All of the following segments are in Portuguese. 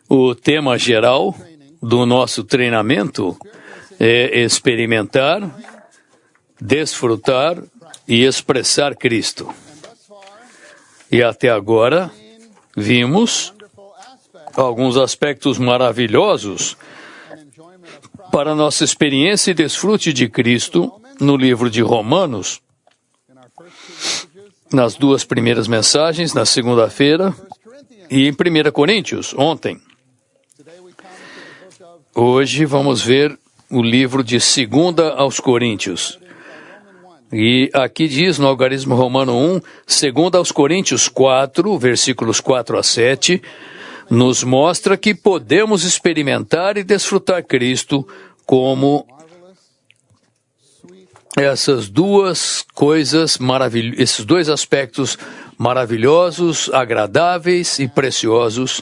O tema geral do nosso treinamento é experimentar, desfrutar e expressar Cristo. E até agora vimos alguns aspectos maravilhosos para nossa experiência e desfrute de Cristo no livro de Romanos, nas duas primeiras mensagens, na segunda-feira, e em 1 Coríntios, ontem. Hoje vamos ver o livro de 2 aos Coríntios. E aqui diz no Algarismo Romano 1, 2 aos Coríntios 4, versículos 4 a 7, nos mostra que podemos experimentar e desfrutar Cristo como essas duas coisas maravilhosas, esses dois aspectos maravilhosos, agradáveis e preciosos,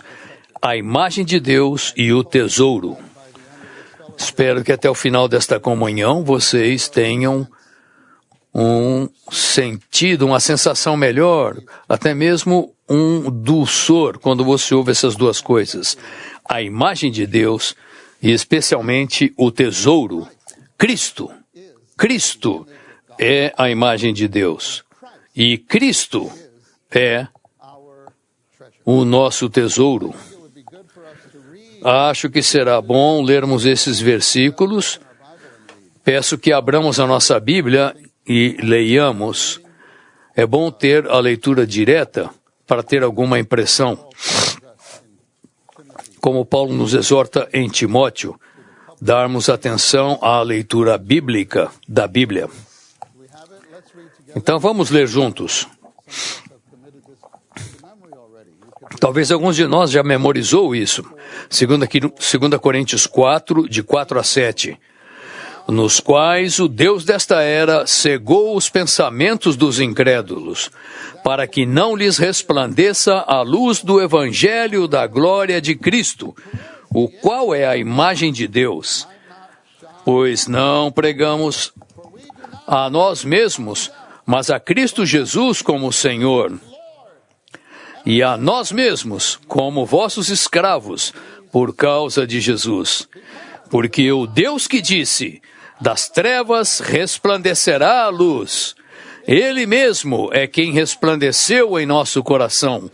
a imagem de Deus e o tesouro. Espero que até o final desta comunhão vocês tenham um sentido, uma sensação melhor, até mesmo um dulçor quando você ouve essas duas coisas. A imagem de Deus e especialmente o tesouro, Cristo. Cristo é a imagem de Deus e Cristo é o nosso tesouro. Acho que será bom lermos esses versículos. Peço que abramos a nossa Bíblia e leiamos. É bom ter a leitura direta para ter alguma impressão. Como Paulo nos exorta em Timóteo, darmos atenção à leitura bíblica da Bíblia. Então vamos ler juntos. Talvez alguns de nós já memorizou isso. 2 Coríntios 4, de 4 a 7. Nos quais o Deus desta era cegou os pensamentos dos incrédulos, para que não lhes resplandeça a luz do Evangelho da glória de Cristo, o qual é a imagem de Deus. Pois não pregamos a nós mesmos, mas a Cristo Jesus como Senhor, e a nós mesmos como vossos escravos, por causa de Jesus. Porque o Deus que disse, das trevas resplandecerá a luz, Ele mesmo é quem resplandeceu em nosso coração,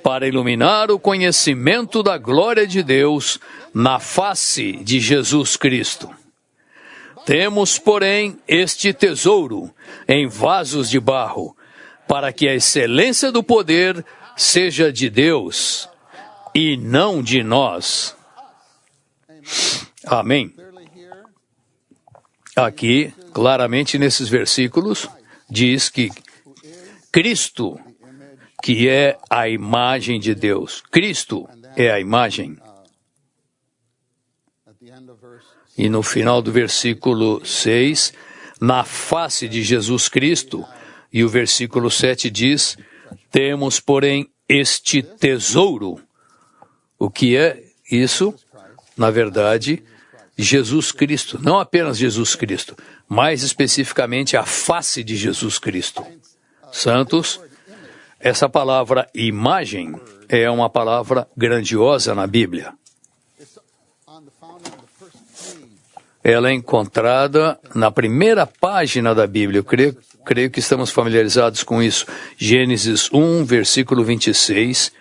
para iluminar o conhecimento da glória de Deus na face de Jesus Cristo. Temos, porém, este tesouro em vasos de barro, para que a excelência do poder seja de Deus e não de nós. Amém. Aqui, claramente nesses versículos, diz que Cristo, que é a imagem de Deus, Cristo é a imagem. E no final do versículo 6, na face de Jesus Cristo, e o versículo 7 diz, temos, porém, este tesouro. O que é isso? Na verdade, Jesus Cristo, não apenas Jesus Cristo, mais especificamente a face de Jesus Cristo. Santos, essa palavra imagem é uma palavra grandiosa na Bíblia. Ela é encontrada na primeira página da Bíblia. Eu creio que estamos familiarizados com isso. Gênesis 1, versículo 26.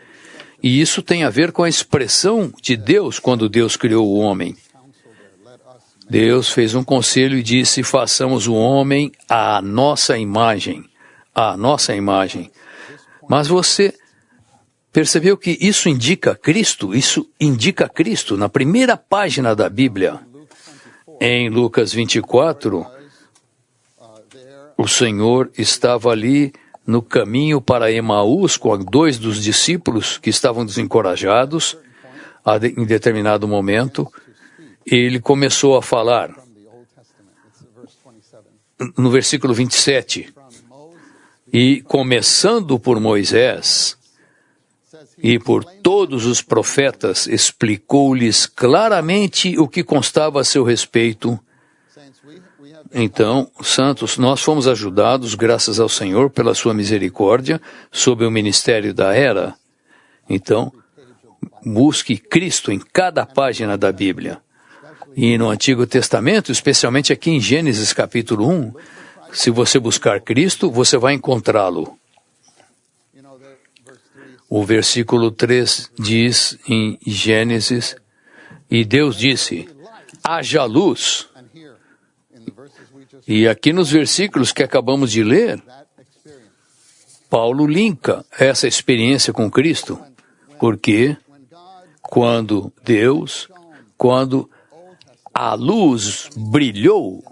E isso tem a ver com a expressão de Deus quando Deus criou o homem. Deus fez um conselho e disse, façamos o homem à nossa imagem. À nossa imagem. Mas você percebeu que isso indica Cristo? Isso indica Cristo na primeira página da Bíblia. Em Lucas 24, o Senhor estava ali no caminho para Emaús com 2 dos discípulos que estavam desencorajados. Em determinado momento, ele começou a falar. No versículo 27, e começando por Moisés e por todos os profetas, explicou-lhes claramente o que constava a seu respeito. Então, santos, nós fomos ajudados, graças ao Senhor, pela sua misericórdia, sob o ministério da era. Então, busque Cristo em cada página da Bíblia. E no Antigo Testamento, especialmente aqui em Gênesis capítulo 1, se você buscar Cristo, você vai encontrá-lo. O versículo 3 diz em Gênesis, e Deus disse, haja luz. E aqui nos versículos que acabamos de ler, Paulo linka essa experiência com Cristo, porque quando a luz brilhou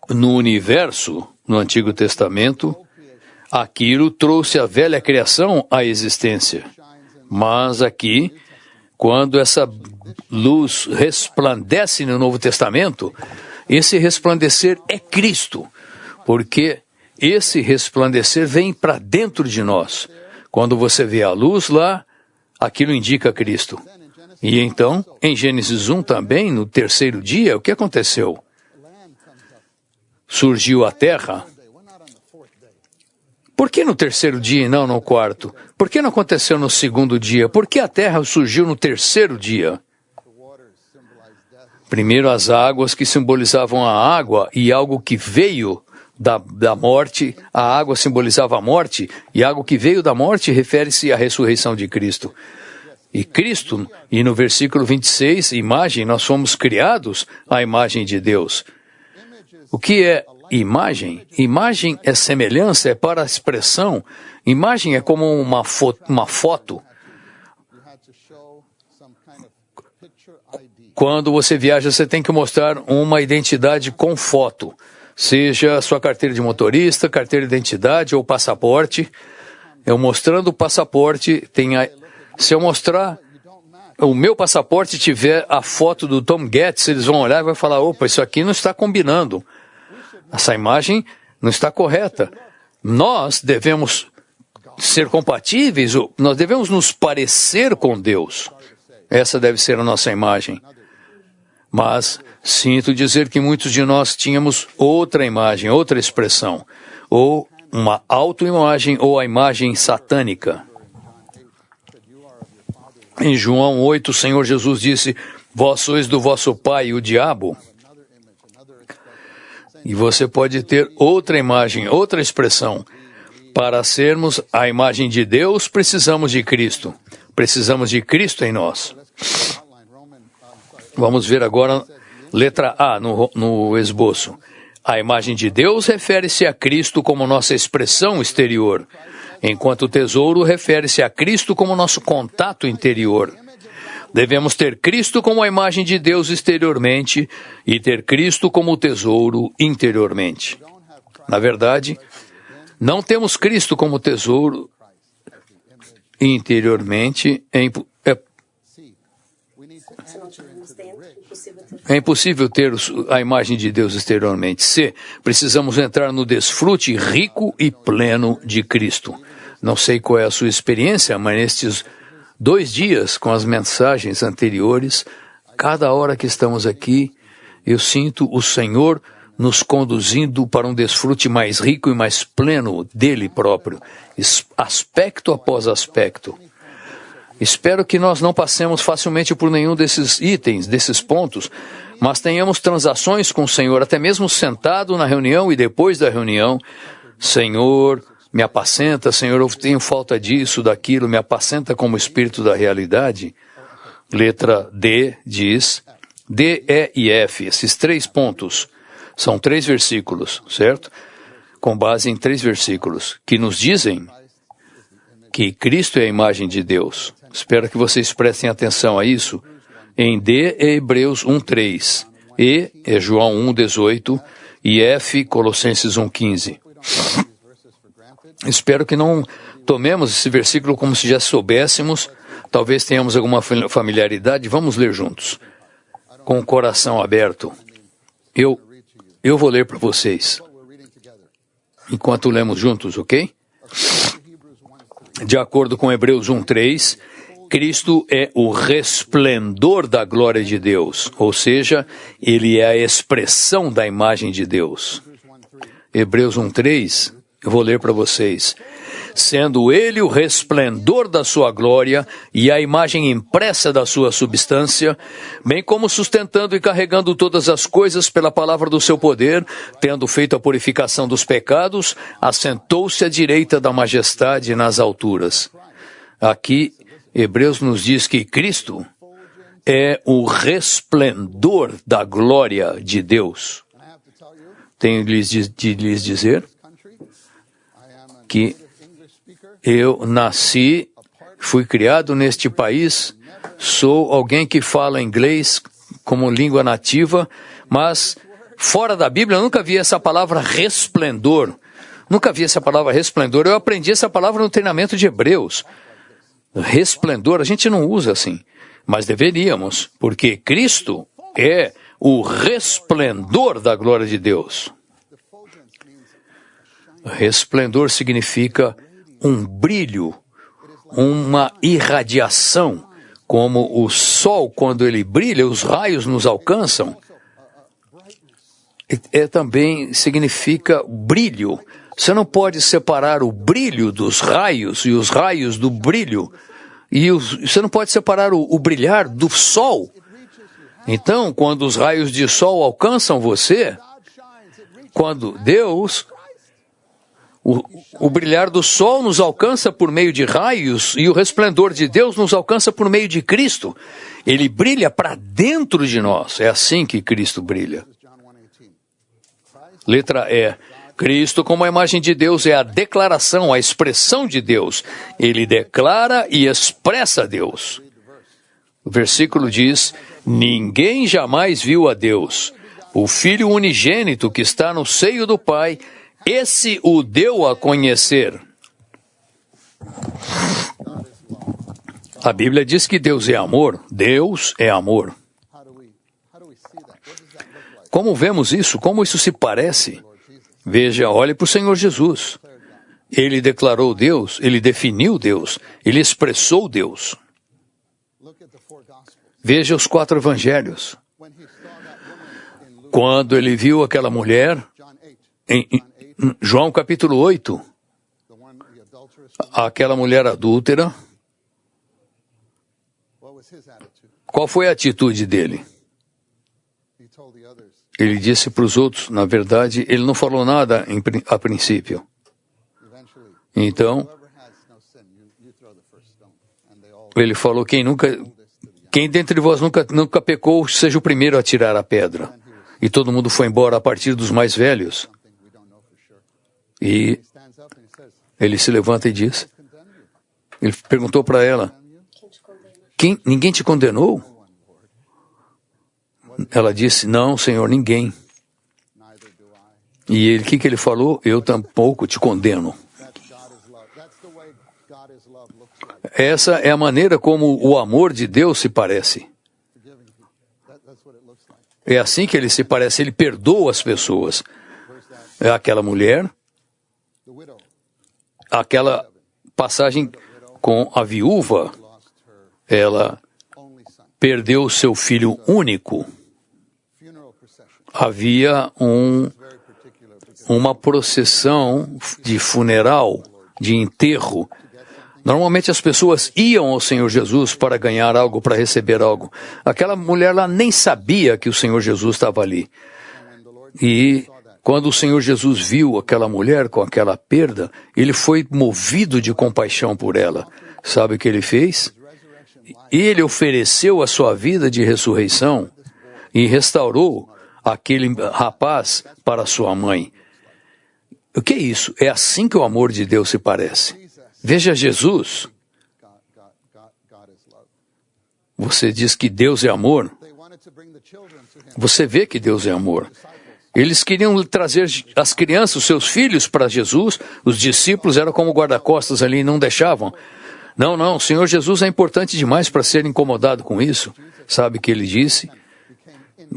no universo, no Antigo Testamento, aquilo trouxe a velha criação à existência. Mas aqui, quando essa luz resplandece no Novo Testamento, esse resplandecer é Cristo, porque esse resplandecer vem para dentro de nós. Quando você vê a luz lá, aquilo indica Cristo. E então, em Gênesis 1 também, no terceiro dia, o que aconteceu? Surgiu a terra. Por que no terceiro dia e não no quarto? Por que não aconteceu no segundo dia? Por que a terra surgiu no terceiro dia? Primeiro as águas que simbolizavam a água e algo que veio da morte, a água simbolizava a morte, e algo que veio da morte refere-se à ressurreição de Cristo. E Cristo, e no versículo 26, imagem, nós fomos criados à imagem de Deus. O que é imagem? Imagem é semelhança, é para a expressão. Imagem é como uma foto. Quando você viaja, você tem que mostrar uma identidade com foto. Seja sua carteira de motorista, carteira de identidade ou passaporte. Eu mostrando o passaporte, se eu mostrar o meu passaporte e tiver a foto do Tom Getz, eles vão olhar e vão falar, opa, isso aqui não está combinando. Essa imagem não está correta. Nós devemos ser compatíveis, nós devemos nos parecer com Deus. Essa deve ser a nossa imagem. Mas sinto dizer que muitos de nós tínhamos outra imagem, outra expressão, ou uma autoimagem ou a imagem satânica. Em João 8, o Senhor Jesus disse, vós sois do vosso pai, o diabo. E você pode ter outra imagem, outra expressão. Para sermos a imagem de Deus, precisamos de Cristo. Precisamos de Cristo em nós. Vamos ver agora, letra A, no esboço. A imagem de Deus refere-se a Cristo como nossa expressão exterior, enquanto o tesouro refere-se a Cristo como nosso contato interior. Devemos ter Cristo como a imagem de Deus exteriormente e ter Cristo como o tesouro interiormente. Na verdade, não temos Cristo como tesouro interiormente. É impossível ter a imagem de Deus exteriormente. C. Precisamos entrar no desfrute rico e pleno de Cristo. Não sei qual é a sua experiência, mas nestes 2 dias, com as mensagens anteriores, cada hora que estamos aqui, eu sinto o Senhor nos conduzindo para um desfrute mais rico e mais pleno dele próprio, aspecto após aspecto. Espero que nós não passemos facilmente por nenhum desses itens, desses pontos, mas tenhamos transações com o Senhor, até mesmo sentado na reunião e depois da reunião. Senhor, me apacenta, Senhor, eu tenho falta disso, daquilo, me apacenta como espírito da realidade. Letra D diz, D, E e F, esses 3 pontos, são 3 versículos, certo? Com base em 3 versículos, que nos dizem que Cristo é a imagem de Deus. Espero que vocês prestem atenção a isso. Em D é Hebreus 1:3, E é João 1:18 e F, Colossenses 1:15. Espero que não tomemos esse versículo como se já soubéssemos, talvez tenhamos alguma familiaridade. Vamos ler juntos, com o coração aberto. Eu vou ler para vocês, enquanto lemos juntos, ok? De acordo com Hebreus 1:3, Cristo é o resplendor da glória de Deus, ou seja, ele é a expressão da imagem de Deus. Hebreus 1:3 Eu vou ler para vocês. Sendo ele o resplendor da sua glória e a imagem impressa da sua substância, bem como sustentando e carregando todas as coisas pela palavra do seu poder, tendo feito a purificação dos pecados, assentou-se à direita da majestade nas alturas. Aqui, Hebreus nos diz que Cristo é o resplendor da glória de Deus. Tenho de lhes dizer que eu nasci, fui criado neste país, sou alguém que fala inglês como língua nativa, mas fora da Bíblia eu nunca vi essa palavra resplendor. Nunca vi essa palavra resplendor. Eu aprendi essa palavra no treinamento de Hebreus. Resplendor, a gente não usa assim, mas deveríamos, porque Cristo é o resplendor da glória de Deus. Resplendor significa um brilho, uma irradiação, como o sol, quando ele brilha, os raios nos alcançam. Também significa brilho. Você não pode separar o brilho dos raios e os raios do brilho. E você não pode separar o brilhar do sol. Então, quando os raios de sol alcançam você, quando Deus... O brilhar do sol nos alcança por meio de raios e o resplendor de Deus nos alcança por meio de Cristo. Ele brilha para dentro de nós. É assim que Cristo brilha. Letra E. Cristo, como a imagem de Deus, é a declaração, a expressão de Deus. Ele declara e expressa Deus. O versículo diz: ninguém jamais viu a Deus. O Filho unigênito que está no seio do Pai, esse o deu a conhecer. A Bíblia diz que Deus é amor. Deus é amor. Como vemos isso? Como isso se parece? Veja, olhe para o Senhor Jesus. Ele declarou Deus, ele definiu Deus, ele expressou Deus. Veja os 4 evangelhos. Quando ele viu aquela mulher, em João capítulo 8, aquela mulher adúltera, qual foi a atitude dele? Ele disse para os outros, na verdade, ele não falou nada a princípio. Então, ele falou, quem dentre vós nunca pecou, seja o primeiro a tirar a pedra. E todo mundo foi embora a partir dos mais velhos. E ele se levanta e diz, ele perguntou para ela, ninguém te condenou? Ela disse, não, Senhor, ninguém. E ele, o que ele falou? Eu tampouco te condeno. Essa é a maneira como o amor de Deus se parece. É assim que ele se parece, ele perdoa as pessoas. É aquela mulher, aquela passagem com a viúva, ela perdeu seu filho único. Havia uma procissão de funeral, de enterro. Normalmente as pessoas iam ao Senhor Jesus para ganhar algo, para receber algo. Aquela mulher lá nem sabia que o Senhor Jesus estava ali. E quando o Senhor Jesus viu aquela mulher com aquela perda, ele foi movido de compaixão por ela. Sabe o que ele fez? Ele ofereceu a sua vida de ressurreição e restaurou aquele rapaz para sua mãe. O que é isso? É assim que o amor de Deus se parece. Veja Jesus. Você diz que Deus é amor. Você vê que Deus é amor. Eles queriam trazer as crianças, os seus filhos, para Jesus. Os discípulos eram como guarda-costas ali e não deixavam. Não, o Senhor Jesus é importante demais para ser incomodado com isso. Sabe o que ele disse?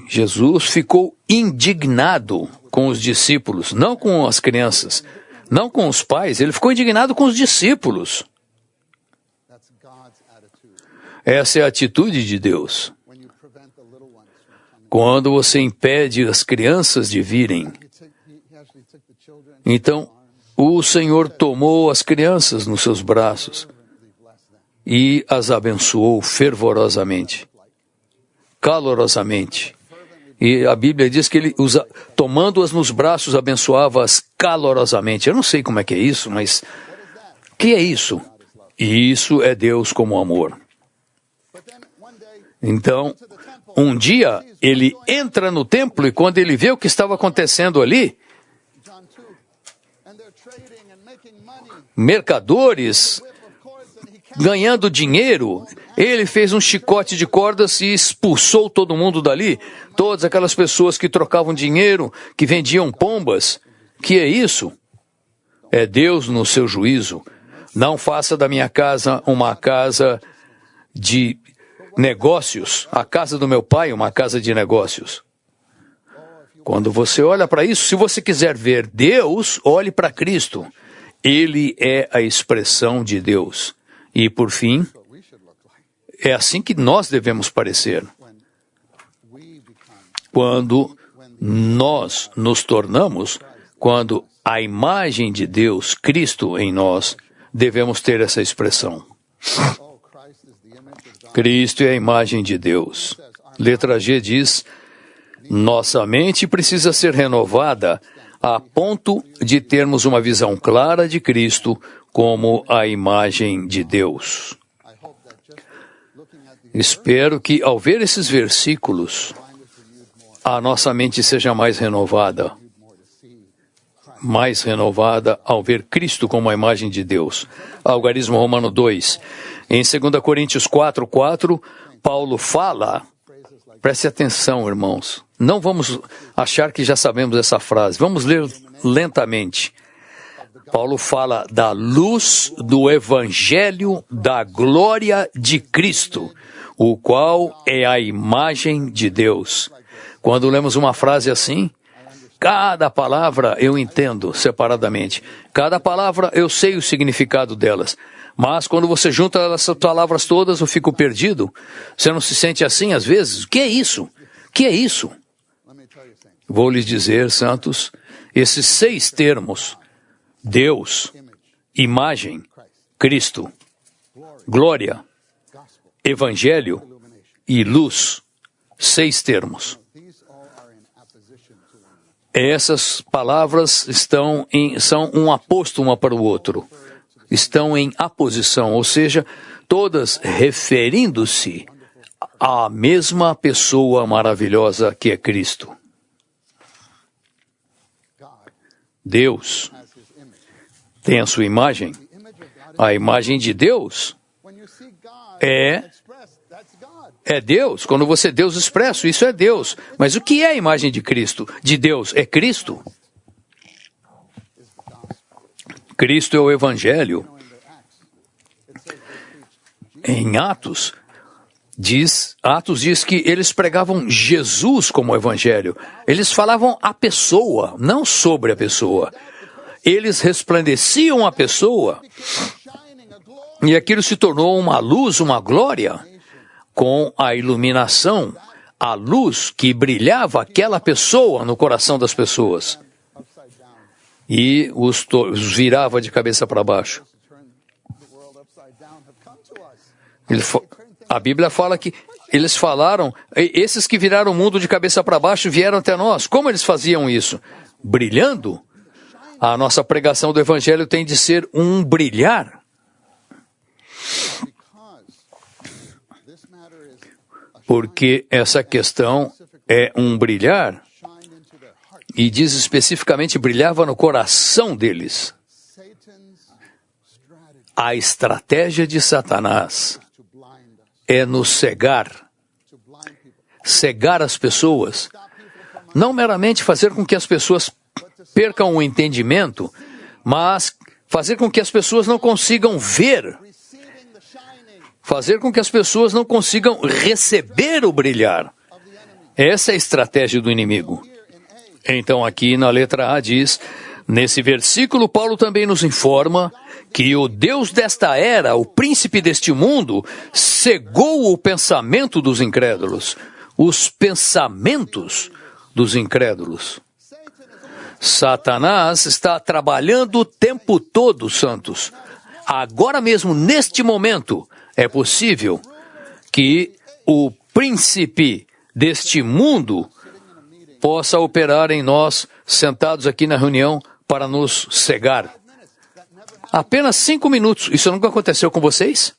Jesus ficou indignado com os discípulos, não com as crianças, não com os pais. Ele ficou indignado com os discípulos. Essa é a atitude de Deus. Quando você impede as crianças de virem, então o Senhor tomou as crianças nos seus braços e as abençoou fervorosamente, calorosamente. E a Bíblia diz que ele, tomando-as nos braços, abençoava-as calorosamente. Eu não sei como é que é isso, mas o que é isso? Isso é Deus como amor. Então, um dia, ele entra no templo e quando ele vê o que estava acontecendo ali, mercadores ganhando dinheiro, ele fez um chicote de cordas e expulsou todo mundo dali. Todas aquelas pessoas que trocavam dinheiro, que vendiam pombas. Que é isso? É Deus no seu juízo. Não faça da minha casa uma casa de negócios. A casa do meu pai é uma casa de negócios. Quando você olha para isso, se você quiser ver Deus, olhe para Cristo. Ele é a expressão de Deus. E, por fim, é assim que nós devemos parecer. Quando nós nos tornamos, quando a imagem de Deus, Cristo em nós, devemos ter essa expressão. Cristo é a imagem de Deus. Letra G diz, nossa mente precisa ser renovada a ponto de termos uma visão clara de Cristo como a imagem de Deus. Espero que, ao ver esses versículos, a nossa mente seja mais renovada ao ver Cristo como a imagem de Deus. Algarismo Romano 2. Em 2 Coríntios 4:4, Paulo fala, preste atenção, irmãos, não vamos achar que já sabemos essa frase, vamos ler lentamente. Paulo fala da luz do Evangelho da glória de Cristo, o qual é a imagem de Deus. Quando lemos uma frase assim, cada palavra eu entendo separadamente. Cada palavra eu sei o significado delas. Mas quando você junta essas palavras todas, eu fico perdido. Você não se sente assim às vezes? O que é isso? O que é isso? Vou lhes dizer, santos, esses 6 termos, Deus, imagem, Cristo, glória, Evangelho e luz, 6 termos. Essas palavras são um aposto uma para o outro. Estão em aposição, ou seja, todas referindo-se à mesma pessoa maravilhosa que é Cristo. Deus tem a sua imagem. A imagem de Deus é Deus. Quando você Deus expresso, isso é Deus. Mas o que é a imagem de Cristo? De Deus é Cristo. Cristo é o Evangelho. Em Atos diz que eles pregavam Jesus como Evangelho. Eles falavam a pessoa, não sobre a pessoa. Eles resplandeciam a pessoa e aquilo se tornou uma luz, uma glória, com a iluminação, a luz que brilhava aquela pessoa no coração das pessoas. E os virava de cabeça para baixo. A Bíblia fala que eles falaram, esses que viraram o mundo de cabeça para baixo vieram até nós. Como eles faziam isso? Brilhando? A nossa pregação do Evangelho tem de ser um brilhar. Porque essa questão é um brilhar. E diz especificamente, brilhava no coração deles. A estratégia de Satanás é nos cegar. Cegar as pessoas. Não meramente fazer com que as pessoas percam o entendimento, mas fazer com que as pessoas não consigam ver. Fazer com que as pessoas não consigam receber o brilhar. Essa é a estratégia do inimigo. Então aqui na letra A diz, nesse versículo Paulo também nos informa que o Deus desta era, o príncipe deste mundo, cegou o pensamento dos incrédulos. Os pensamentos dos incrédulos. Satanás está trabalhando o tempo todo, santos. Agora mesmo, neste momento, é possível que o príncipe deste mundo possa operar em nós, sentados aqui na reunião, para nos cegar. Apenas 5 minutos. Isso nunca aconteceu com vocês?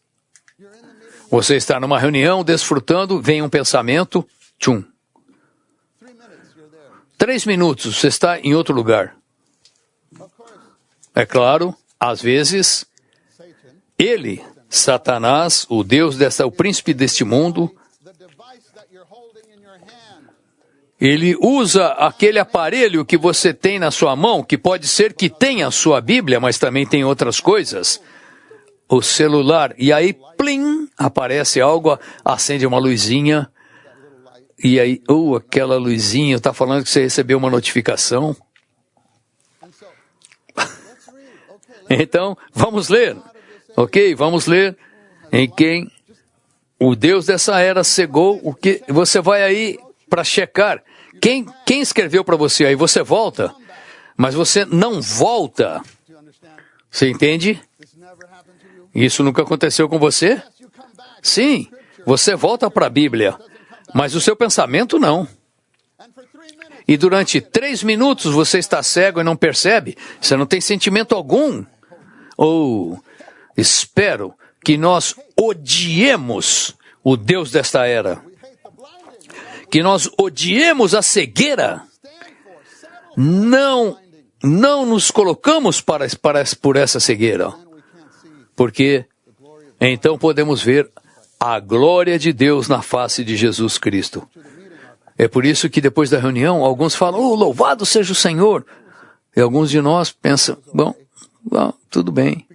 Você está numa reunião, desfrutando, vem um pensamento, tchum. 3 minutos, você está em outro lugar. É claro, às vezes, ele, Satanás, o príncipe deste mundo, ele usa aquele aparelho que você tem na sua mão, que pode ser que tenha a sua Bíblia, mas também tem outras coisas, o celular, e aí, plim, aparece algo, acende uma luzinha, e aí, aquela luzinha, está falando que você recebeu uma notificação. Então, vamos ler, ok? Vamos ler em quem o Deus dessa era cegou, o que você vai aí para checar. Quem escreveu para você aí? Você volta, mas você não volta. Você entende? Isso nunca aconteceu com você? Sim, você volta para a Bíblia, mas o seu pensamento não. E durante 3 minutos você está cego e não percebe? Você não tem sentimento algum. Espero que nós odiemos o Deus desta era. Que nós odiemos a cegueira. Não nos colocamos por essa cegueira. Porque então podemos ver a glória de Deus na face de Jesus Cristo. É por isso que depois da reunião, alguns falam, louvado seja o Senhor. E alguns de nós pensam, bom, tudo bem.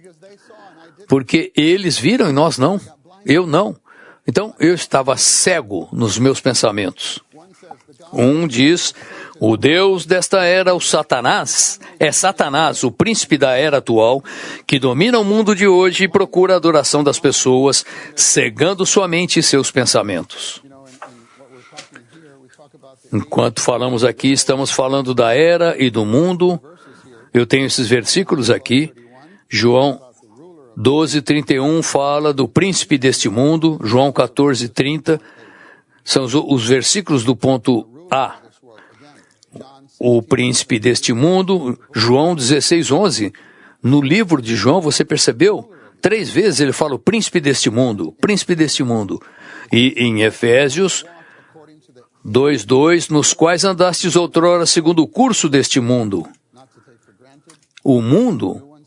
Porque eles viram e nós não. Eu não. Então, eu estava cego nos meus pensamentos. Um diz, o Deus desta era, o Satanás, é Satanás, o príncipe da era atual, que domina o mundo de hoje e procura a adoração das pessoas, cegando sua mente e seus pensamentos. Enquanto falamos aqui, estamos falando da era e do mundo. Eu tenho esses versículos aqui. João 12:31 fala do príncipe deste mundo. João 14:30 são os versículos do ponto A. O príncipe deste mundo. João 16:11. No livro de João, você percebeu? 3 vezes ele fala o príncipe deste mundo. Príncipe deste mundo. E em Efésios 2:2, nos quais andastes outrora segundo o curso deste mundo. O mundo,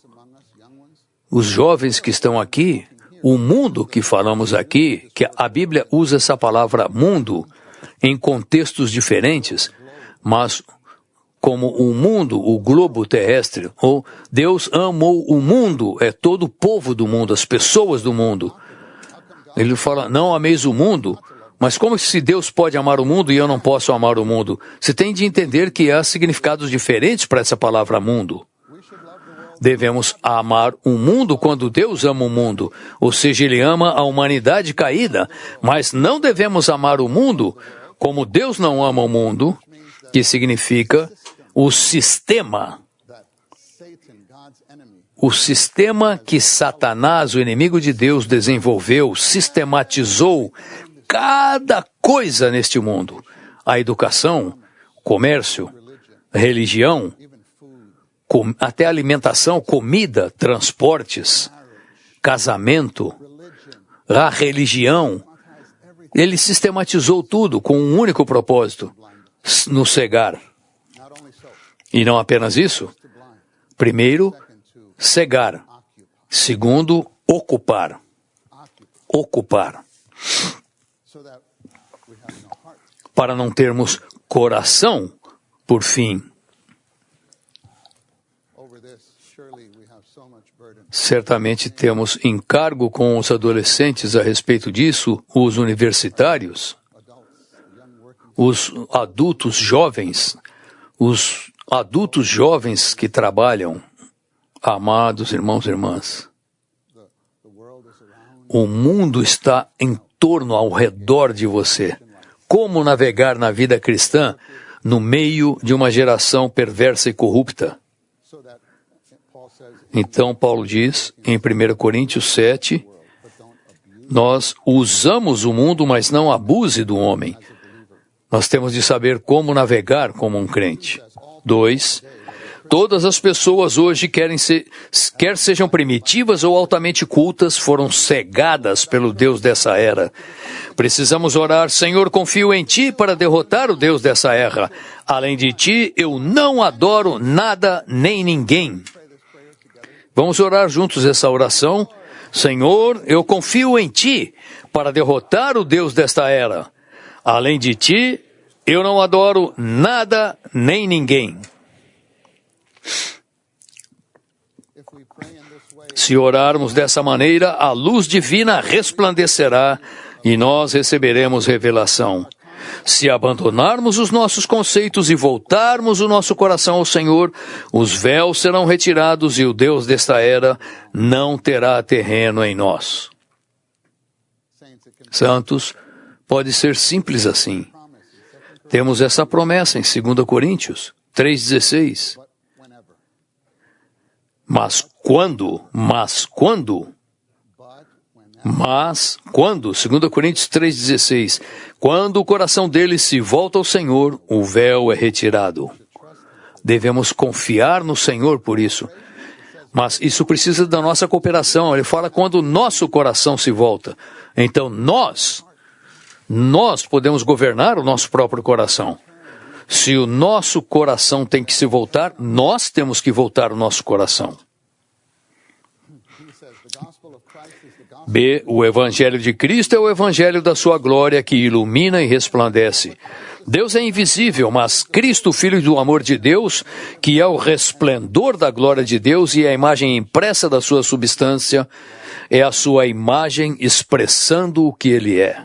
os jovens que estão aqui, o mundo que falamos aqui, que a Bíblia usa essa palavra mundo em contextos diferentes, mas como o mundo, o globo terrestre, ou Deus amou o mundo, é todo o povo do mundo, as pessoas do mundo. Ele fala, não ameis o mundo. Mas como se Deus pode amar o mundo e eu não posso amar o mundo? Você tem de entender que há significados diferentes para essa palavra mundo. Devemos amar o mundo quando Deus ama o mundo, ou seja, Ele ama a humanidade caída, mas não devemos amar o mundo como Deus não ama o mundo, que significa o sistema que Satanás, o inimigo de Deus, desenvolveu, sistematizou cada coisa neste mundo. A educação, comércio, religião, até alimentação, comida, transportes, casamento, a religião. Ele sistematizou tudo com um único propósito, nos cegar. E não apenas isso. Primeiro, cegar. Segundo, ocupar. Ocupar. Para não termos coração, por fim. Certamente temos encargo com os adolescentes a respeito disso, os universitários, os adultos jovens que trabalham. Amados irmãos e irmãs, o mundo está em torno, ao redor de você. Como navegar na vida cristã no meio de uma geração perversa e corrupta. Então, Paulo diz, em 1 Coríntios 7, nós usamos o mundo, mas não abuse do homem. Nós temos de saber como navegar como um crente. 2. Todas as pessoas hoje, quer sejam primitivas ou altamente cultas, foram cegadas pelo Deus dessa era. Precisamos orar: Senhor, confio em Ti para derrotar o Deus dessa era. Além de Ti, eu não adoro nada nem ninguém. Vamos orar juntos essa oração. Senhor, eu confio em Ti para derrotar o Deus desta era. Além de Ti, eu não adoro nada nem ninguém. Se orarmos dessa maneira, a luz divina resplandecerá e nós receberemos revelação. Se abandonarmos os nossos conceitos e voltarmos o nosso coração ao Senhor, os véus serão retirados e o Deus desta era não terá terreno em nós. Santos, pode ser simples assim. Temos essa promessa em 2 Coríntios 3,16. Mas quando? 2 Coríntios 3,16. Quando o coração deles se volta ao Senhor, o véu é retirado. Devemos confiar no Senhor por isso. Mas isso precisa da nossa cooperação. Ele fala quando o nosso coração se volta. Então nós podemos governar o nosso próprio coração. Se o nosso coração tem que se voltar, nós temos que voltar o nosso coração. B. O Evangelho de Cristo é o Evangelho da sua glória que ilumina e resplandece. Deus é invisível, mas Cristo, Filho do amor de Deus, que é o resplendor da glória de Deus e a imagem impressa da sua substância, é a sua imagem expressando o que Ele é.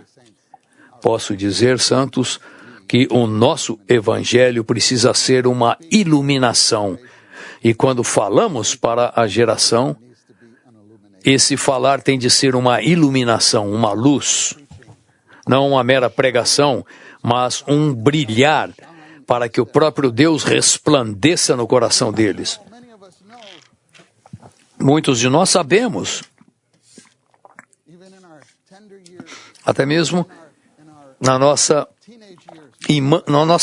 Posso dizer, santos, que o nosso Evangelho precisa ser uma iluminação. E quando falamos para a geração, esse falar tem de ser uma iluminação, uma luz. Não uma mera pregação, mas um brilhar para que o próprio Deus resplandeça no coração deles. Muitos de nós sabemos, até mesmo na nossa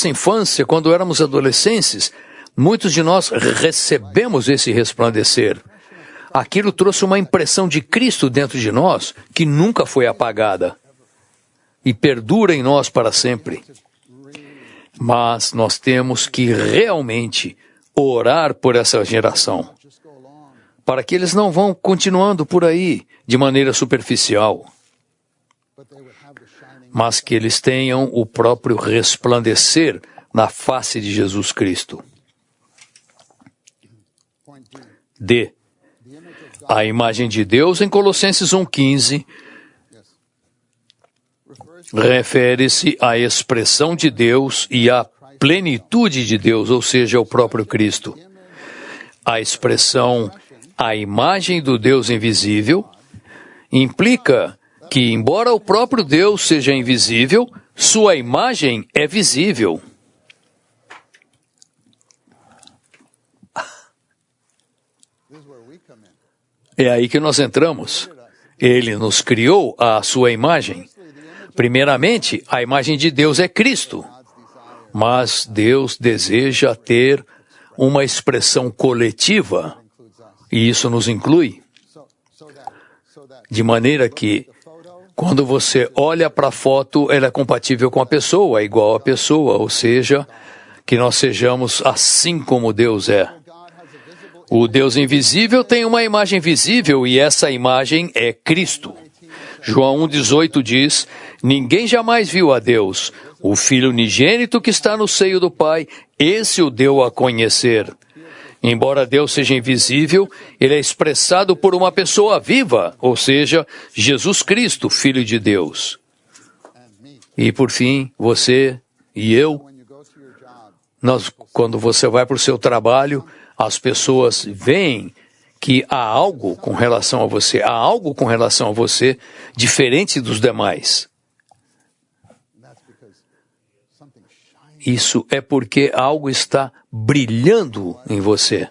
infância, quando éramos adolescentes, muitos de nós recebemos esse resplandecer. Aquilo trouxe uma impressão de Cristo dentro de nós que nunca foi apagada e perdura em nós para sempre. Mas nós temos que realmente orar por essa geração, para que eles não vão continuando por aí de maneira superficial, mas que eles tenham o próprio resplandecer na face de Jesus Cristo. D. A imagem de Deus em Colossenses 1,15 refere-se à expressão de Deus e à plenitude de Deus, ou seja, o próprio Cristo. A expressão a imagem do Deus invisível implica que, embora o próprio Deus seja invisível, sua imagem é visível. É aí que nós entramos. Ele nos criou à sua imagem. Primeiramente, a imagem de Deus é Cristo. Mas Deus deseja ter uma expressão coletiva, e isso nos inclui. De maneira que, quando você olha para a foto, ela é compatível com a pessoa, é igual à pessoa, ou seja, que nós sejamos assim como Deus é. O Deus invisível tem uma imagem visível e essa imagem é Cristo. João 1,18 diz: ninguém jamais viu a Deus. O Filho unigênito que está no seio do Pai, esse o deu a conhecer. Embora Deus seja invisível, ele é expressado por uma pessoa viva, ou seja, Jesus Cristo, Filho de Deus. E por fim, você e eu, quando você vai para o seu trabalho, as pessoas veem que há algo com relação a você, Isso é porque algo está brilhando em você.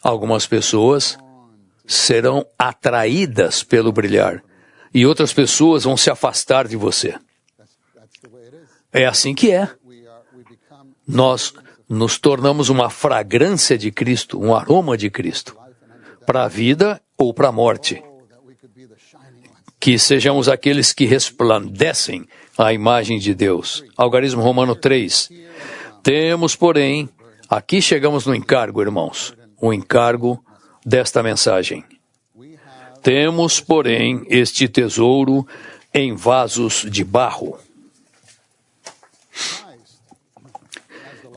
Algumas pessoas serão atraídas pelo brilhar e outras pessoas vão se afastar de você. É assim que é. Nós nos tornamos uma fragrância de Cristo, um aroma de Cristo, para a vida ou para a morte. Que sejamos aqueles que resplandecem a imagem de Deus. Algarismo Romano 3. Temos, porém, aqui chegamos no encargo, irmãos, o encargo desta mensagem. Temos, porém, este tesouro em vasos de barro.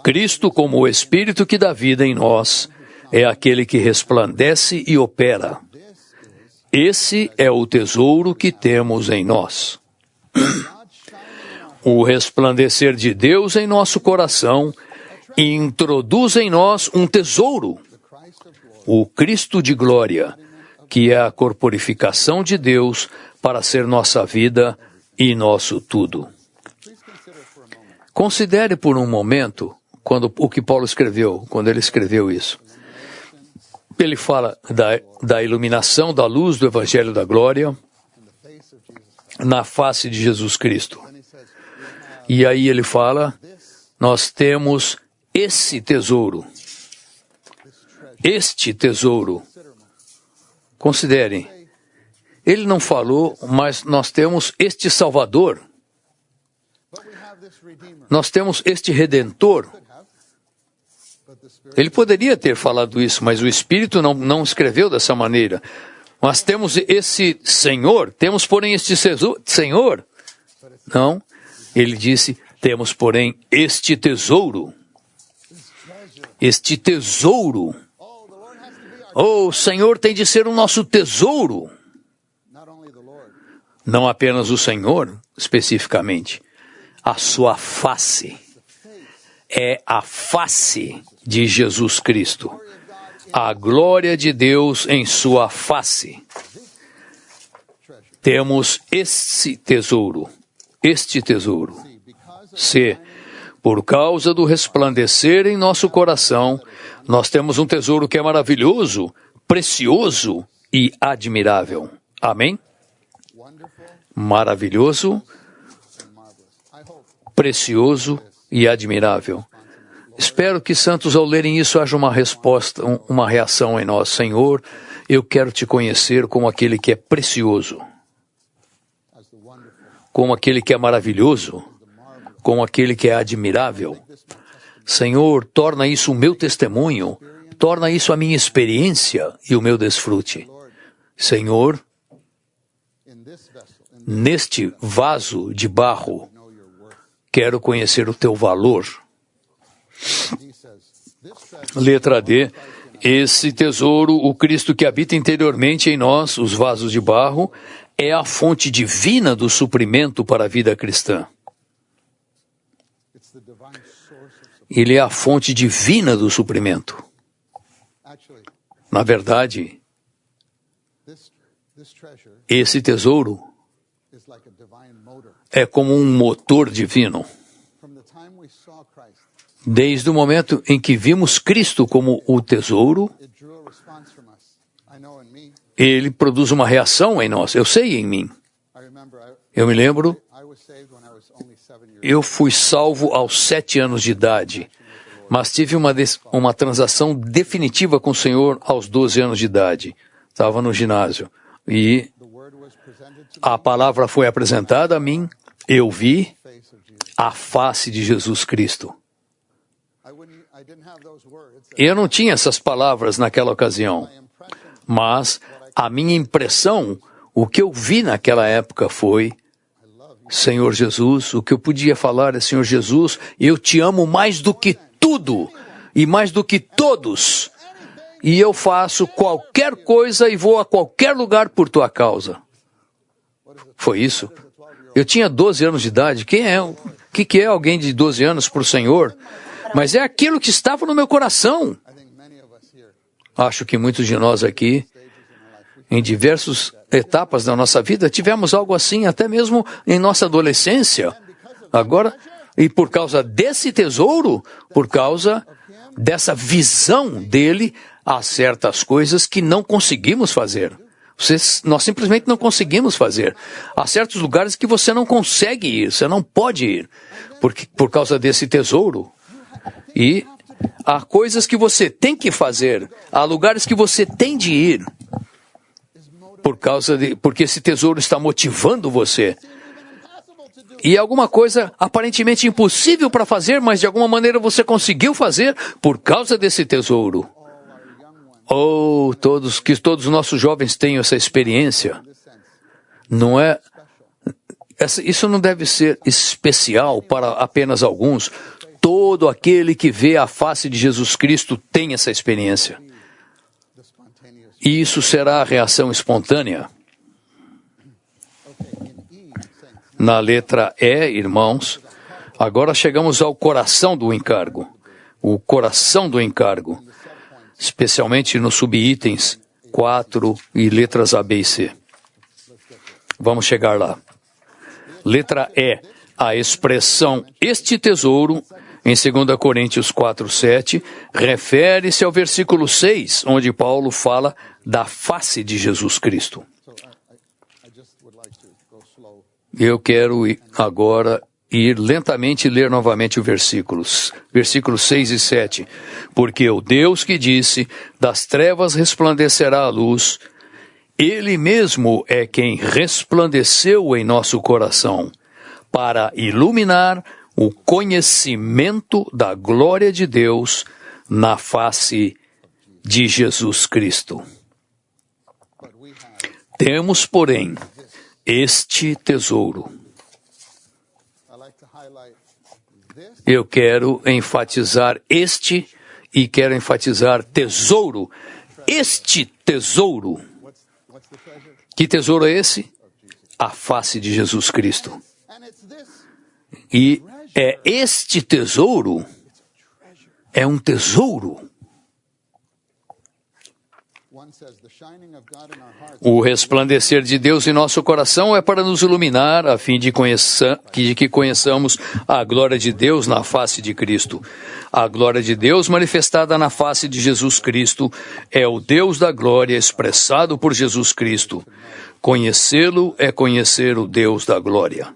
Cristo, como o Espírito que dá vida em nós, é aquele que resplandece e opera. Esse é o tesouro que temos em nós. O resplandecer de Deus em nosso coração introduz em nós um tesouro, o Cristo de glória, que é a corporificação de Deus para ser nossa vida e nosso tudo. Considere por um momento o que Paulo escreveu, quando ele escreveu isso. Ele fala da iluminação da luz do Evangelho da Glória na face de Jesus Cristo. E aí ele fala, nós temos esse tesouro. Este tesouro. Considerem, ele não falou, mas nós temos este Salvador. Nós temos este Redentor. Ele poderia ter falado isso, mas o Espírito não escreveu dessa maneira. Nós temos esse Senhor, temos porém este Senhor. Não, ele disse, temos porém este tesouro. Este tesouro. Oh, o Senhor tem de ser o nosso tesouro. Não apenas o Senhor, especificamente. A sua face. É a face de Jesus Cristo. A glória de Deus em sua face. Temos este tesouro. Se, por causa do resplandecer em nosso coração, nós temos um tesouro que é maravilhoso, precioso e admirável. Amém? Maravilhoso, precioso e admirável. Espero que, santos, ao lerem isso, haja uma resposta, uma reação em nós. Senhor, eu quero te conhecer como aquele que é precioso, como aquele que é maravilhoso, como aquele que é admirável. Senhor, torna isso o meu testemunho, torna isso a minha experiência e o meu desfrute. Senhor, neste vaso de barro, quero conhecer o teu valor. Letra D. Esse tesouro, o Cristo que habita interiormente em nós, os vasos de barro, é a fonte divina do suprimento para a vida cristã. Ele é a fonte divina do suprimento. Na verdade, esse tesouro é como um motor divino. Desde o momento em que vimos Cristo como o tesouro, ele produz uma reação em nós. Eu sei em mim. Eu me lembro, eu fui salvo aos 7 anos de idade, mas tive uma transação definitiva com o Senhor aos 12 anos de idade. Estava no ginásio. E a palavra foi apresentada a mim, eu vi a face de Jesus Cristo. Eu não tinha essas palavras naquela ocasião, mas a minha impressão, o que eu vi naquela época foi, Senhor Jesus, o que eu podia falar é, Senhor Jesus, eu te amo mais do que tudo e mais do que todos, e eu faço qualquer coisa e vou a qualquer lugar por tua causa. Foi isso. Eu tinha 12 anos de idade. O que é alguém de 12 anos para o Senhor? Mas é aquilo que estava no meu coração. Acho que muitos de nós aqui, em diversas etapas da nossa vida, tivemos algo assim, até mesmo em nossa adolescência. Agora, E por causa desse tesouro, por causa dessa visão dele, há certas coisas que não conseguimos fazer. Nós simplesmente não conseguimos fazer. Há certos lugares que você não consegue ir, você não pode ir, por causa desse tesouro. E há coisas que você tem que fazer, há lugares que você tem de ir, porque esse tesouro está motivando você. E alguma coisa aparentemente impossível para fazer, mas de alguma maneira você conseguiu fazer por causa desse tesouro. Que todos os nossos jovens tenham essa experiência. Não é? Isso não deve ser especial para apenas alguns. Todo aquele que vê a face de Jesus Cristo tem essa experiência. E isso será a reação espontânea. Na letra E, irmãos, agora chegamos ao coração do encargo. O coração do encargo, especialmente nos subitens 4 e letras A, B e C. Vamos chegar lá. Letra E, a expressão este tesouro, em 2 Coríntios 4, 7, refere-se ao versículo 6, onde Paulo fala da face de Jesus Cristo. Eu quero agora ir lentamente ler novamente os versículos 6 e 7. Porque o Deus que disse, das trevas resplandecerá a luz, Ele mesmo é quem resplandeceu em nosso coração, para iluminar o conhecimento da glória de Deus na face de Jesus Cristo. Temos, porém, este tesouro. Eu quero enfatizar este e quero enfatizar tesouro. Este tesouro. Que tesouro é esse? A face de Jesus Cristo. E este tesouro é um tesouro. O resplandecer de Deus em nosso coração é para nos iluminar, a fim de que conheçamos a glória de Deus na face de Cristo. A glória de Deus manifestada na face de Jesus Cristo é o Deus da glória expressado por Jesus Cristo. Conhecê-lo é conhecer o Deus da glória.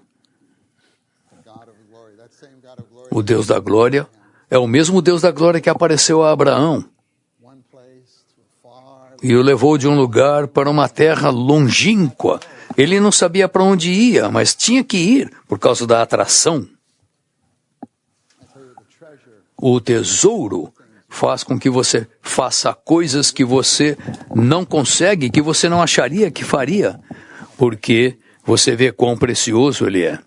O Deus da glória é o mesmo Deus da glória que apareceu a Abraão e o levou de um lugar para uma terra longínqua. Ele não sabia para onde ia, mas tinha que ir por causa da atração. O tesouro faz com que você faça coisas que você não consegue, que você não acharia que faria, porque você vê quão precioso ele é.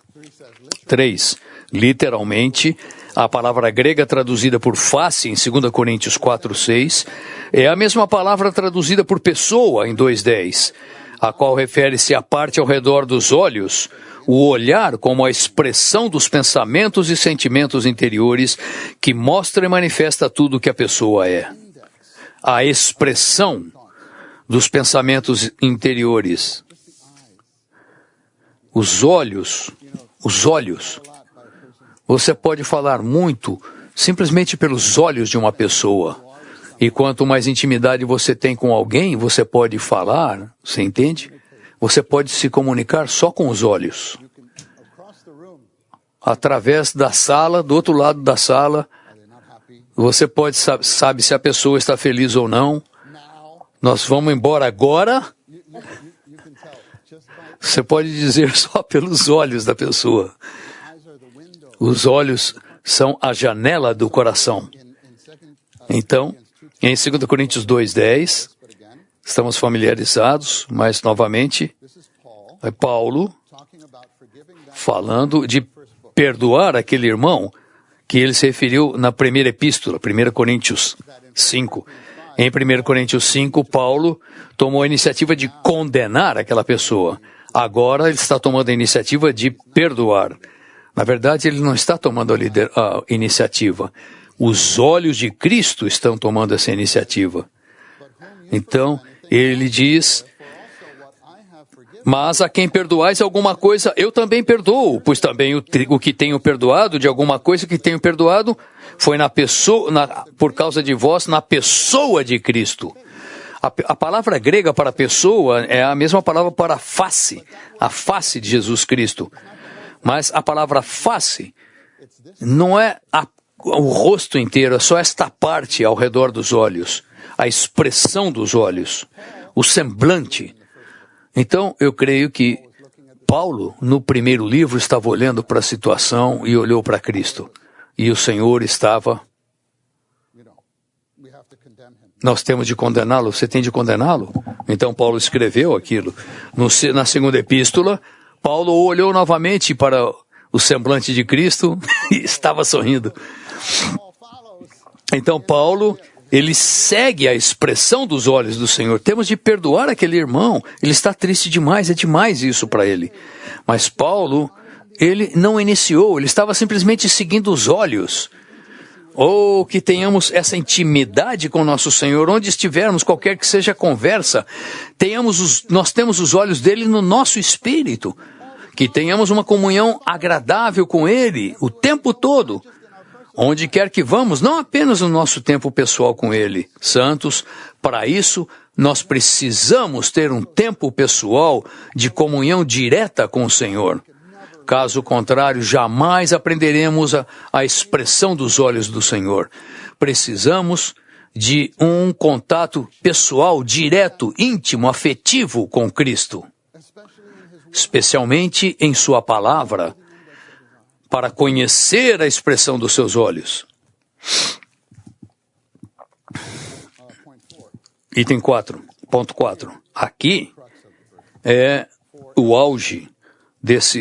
3. Literalmente, a palavra grega traduzida por face em 2 Coríntios 4, 6 é a mesma palavra traduzida por pessoa em 2:10, a qual refere-se à parte ao redor dos olhos, o olhar como a expressão dos pensamentos e sentimentos interiores que mostra e manifesta tudo o que a pessoa é. A expressão dos pensamentos interiores. Os olhos. Você pode falar muito simplesmente pelos olhos de uma pessoa. E quanto mais intimidade você tem com alguém, você pode falar, você entende? Você pode se comunicar só com os olhos. Através da sala, do outro lado da sala, você pode sabe se a pessoa está feliz ou não. Nós vamos embora agora. Você pode dizer só pelos olhos da pessoa. Os olhos são a janela do coração. Então, em 2 Coríntios 2:10, estamos familiarizados, mas novamente, é Paulo falando de perdoar aquele irmão que ele se referiu na primeira epístola, 1 Coríntios 5. Em 1 Coríntios 5, Paulo tomou a iniciativa de condenar aquela pessoa. Agora ele está tomando a iniciativa de perdoar. Na verdade, ele não está tomando a iniciativa. Os olhos de Cristo estão tomando essa iniciativa. Então, ele diz, Mas a quem perdoais alguma coisa, eu também perdoo, pois também o que tenho perdoado, de alguma coisa que tenho perdoado, foi por causa de vós, na pessoa de Cristo. A palavra grega para pessoa é a mesma palavra para face, a face de Jesus Cristo. Mas a palavra face não é o rosto inteiro, é só esta parte ao redor dos olhos, a expressão dos olhos, o semblante. Então, eu creio que Paulo, no primeiro livro, estava olhando para a situação e olhou para Cristo. E o Senhor estava... Nós temos de condená-lo, você tem de condená-lo? Então, Paulo escreveu aquilo. Na segunda epístola, Paulo olhou novamente para o semblante de Cristo e estava sorrindo. Então, Paulo... ele segue a expressão dos olhos do Senhor. Temos de perdoar aquele irmão. Ele está triste demais, é demais isso para ele. Mas Paulo, ele não iniciou, ele estava simplesmente seguindo os olhos. Ou que tenhamos essa intimidade com nosso Senhor, onde estivermos, qualquer que seja a conversa, nós temos os olhos dele no nosso espírito. Que tenhamos uma comunhão agradável com ele o tempo todo. Onde quer que vamos, não apenas no nosso tempo pessoal com Ele. Santos, para isso, nós precisamos ter um tempo pessoal de comunhão direta com o Senhor. Caso contrário, jamais aprenderemos a expressão dos olhos do Senhor. Precisamos de um contato pessoal, direto, íntimo, afetivo com Cristo. Especialmente em Sua palavra, para conhecer a expressão dos seus olhos. Item 4, ponto 4. Aqui é o auge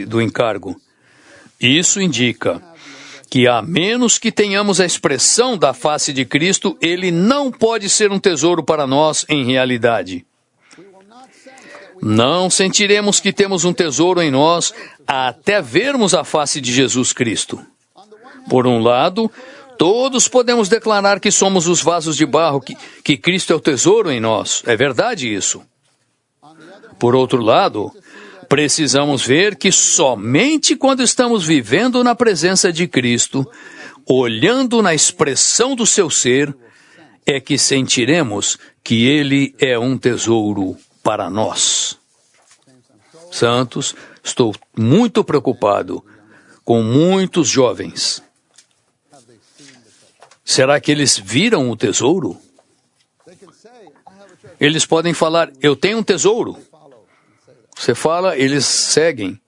do encargo. Isso indica que, a menos que tenhamos a expressão da face de Cristo, ele não pode ser um tesouro para nós em realidade. Não sentiremos que temos um tesouro em nós até vermos a face de Jesus Cristo. Por um lado, todos podemos declarar que somos os vasos de barro, que Cristo é o tesouro em nós. É verdade isso. Por outro lado, precisamos ver que somente quando estamos vivendo na presença de Cristo, olhando na expressão do seu ser, é que sentiremos que Ele é um tesouro para nós. Santos, estou muito preocupado com muitos jovens. Será que eles viram o tesouro? Eles podem falar, eu tenho um tesouro. Você fala, eles seguem.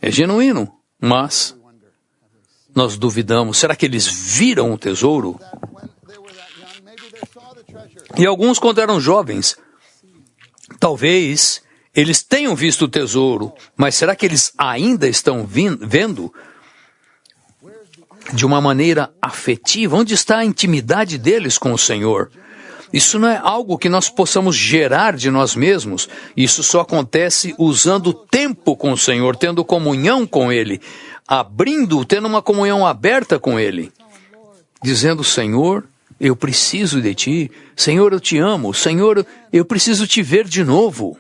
É genuíno, mas nós duvidamos. Será que eles viram o tesouro? E alguns, quando eram jovens, talvez eles tenham visto o tesouro, mas será que eles ainda estão vendo de uma maneira afetiva? Onde está a intimidade deles com o Senhor? Isso não é algo que nós possamos gerar de nós mesmos. Isso só acontece usando tempo com o Senhor, tendo comunhão com Ele, tendo uma comunhão aberta com Ele, dizendo, Senhor, eu preciso de Ti. Senhor, eu te amo. Senhor, eu preciso te ver de novo.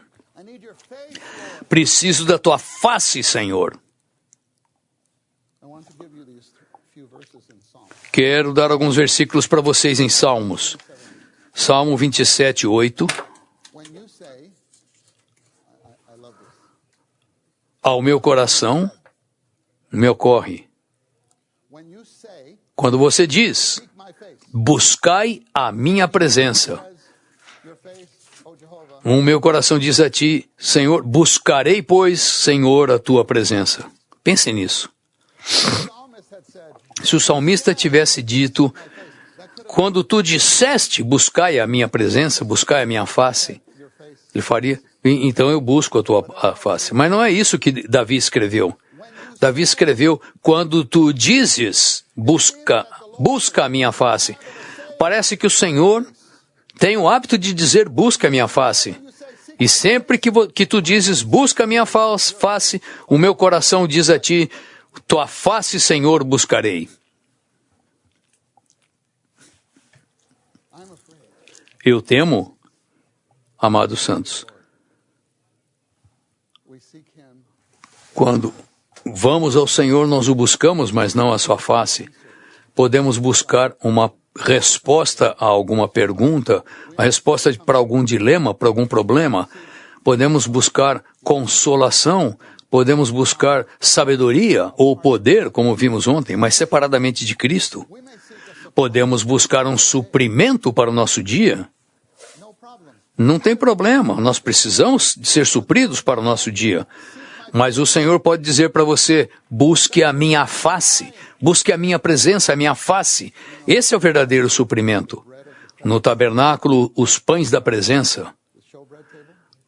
Preciso da Tua face, Senhor. Quero dar alguns versículos para vocês em Salmos. Salmo 27, 8. Ao meu coração me ocorre. Quando você diz, buscai a minha presença. O meu coração diz a ti, Senhor, buscarei, pois, Senhor, a tua presença. Pense nisso. Se o salmista tivesse dito, quando tu disseste, buscai a minha presença, buscai a minha face, ele faria, então eu busco a tua face. Mas não é isso que Davi escreveu. Davi escreveu, quando tu dizes, busca a minha face. Parece que o Senhor tem o hábito de dizer, busca a minha face. E sempre que tu dizes, busca a minha face, o meu coração diz a ti, tua face, Senhor, buscarei. Eu temo, amados santos, Quando vamos ao Senhor, nós o buscamos, mas não a sua face. Podemos buscar uma resposta a alguma pergunta, a resposta para algum dilema, para algum problema. Podemos buscar consolação, podemos buscar sabedoria ou poder, como vimos ontem, mas separadamente de Cristo. Podemos buscar um suprimento para o nosso dia. Não tem problema, nós precisamos ser supridos para o nosso dia. Mas o Senhor pode dizer para você, busque a minha face, busque a minha presença, a minha face. Esse é o verdadeiro suprimento. No tabernáculo, os pães da presença,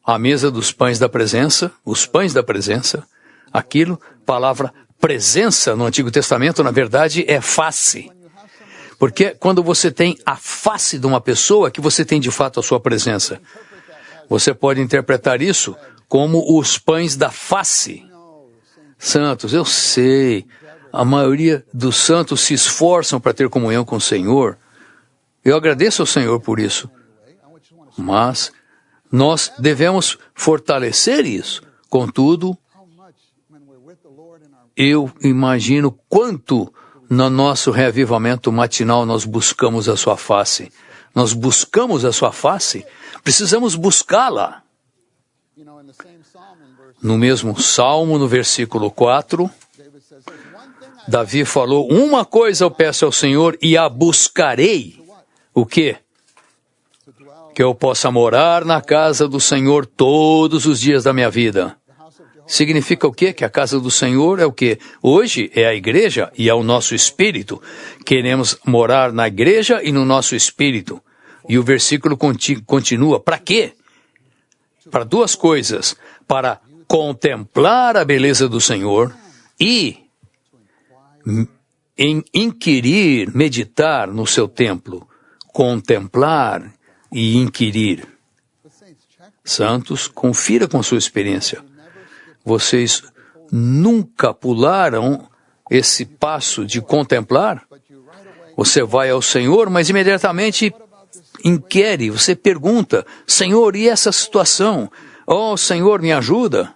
a mesa dos pães da presença, os pães da presença, aquilo, palavra presença no Antigo Testamento, na verdade, é face. Porque quando você tem a face de uma pessoa, que você tem de fato a sua presença. Você pode interpretar isso como os pães da face. Santos, eu sei, a maioria dos santos se esforçam para ter comunhão com o Senhor. Eu agradeço ao Senhor por isso. Mas nós devemos fortalecer isso. Contudo, eu imagino quanto no nosso reavivamento matinal nós buscamos a sua face. Nós buscamos a sua face, precisamos buscá-la. No mesmo Salmo, no versículo 4, Davi falou, uma coisa eu peço ao Senhor e a buscarei. O quê? Que eu possa morar na casa do Senhor todos os dias da minha vida. Significa o quê? Que a casa do Senhor é o quê? Hoje é a igreja e é o nosso espírito. Queremos morar na igreja e no nosso espírito. E o versículo continua. Para quê? Para duas coisas. Para contemplar a beleza do Senhor e inquirir, meditar no seu templo. Contemplar e inquirir. Santos, confira com sua experiência. Vocês nunca pularam esse passo de contemplar? Você vai ao Senhor, mas imediatamente inquire, você pergunta, Senhor, e essa situação? Oh, Senhor, me ajuda.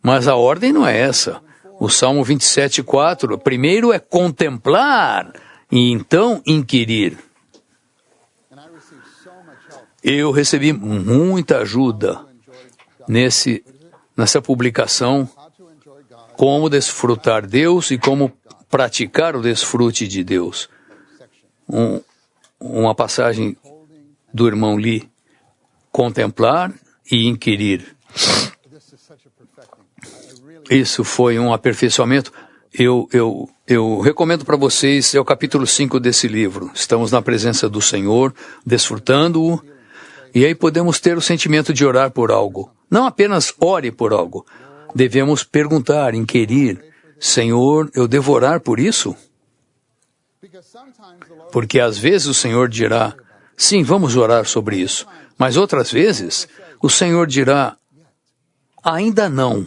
Mas a ordem não é essa. O Salmo 27:4, primeiro é contemplar e então inquirir. Eu recebi muita ajuda nessa publicação, como desfrutar Deus e como praticar o desfrute de Deus. Uma passagem do irmão Lee, contemplar e inquirir. Isso foi um aperfeiçoamento. Eu recomendo para vocês, é o capítulo 5 desse livro. Estamos na presença do Senhor, desfrutando-o, e aí podemos ter o sentimento de orar por algo. Não apenas ore por algo. Devemos perguntar, inquirir, Senhor, eu devo orar por isso? Porque às vezes o Senhor dirá, sim, vamos orar sobre isso. Mas outras vezes, o Senhor dirá, ainda não.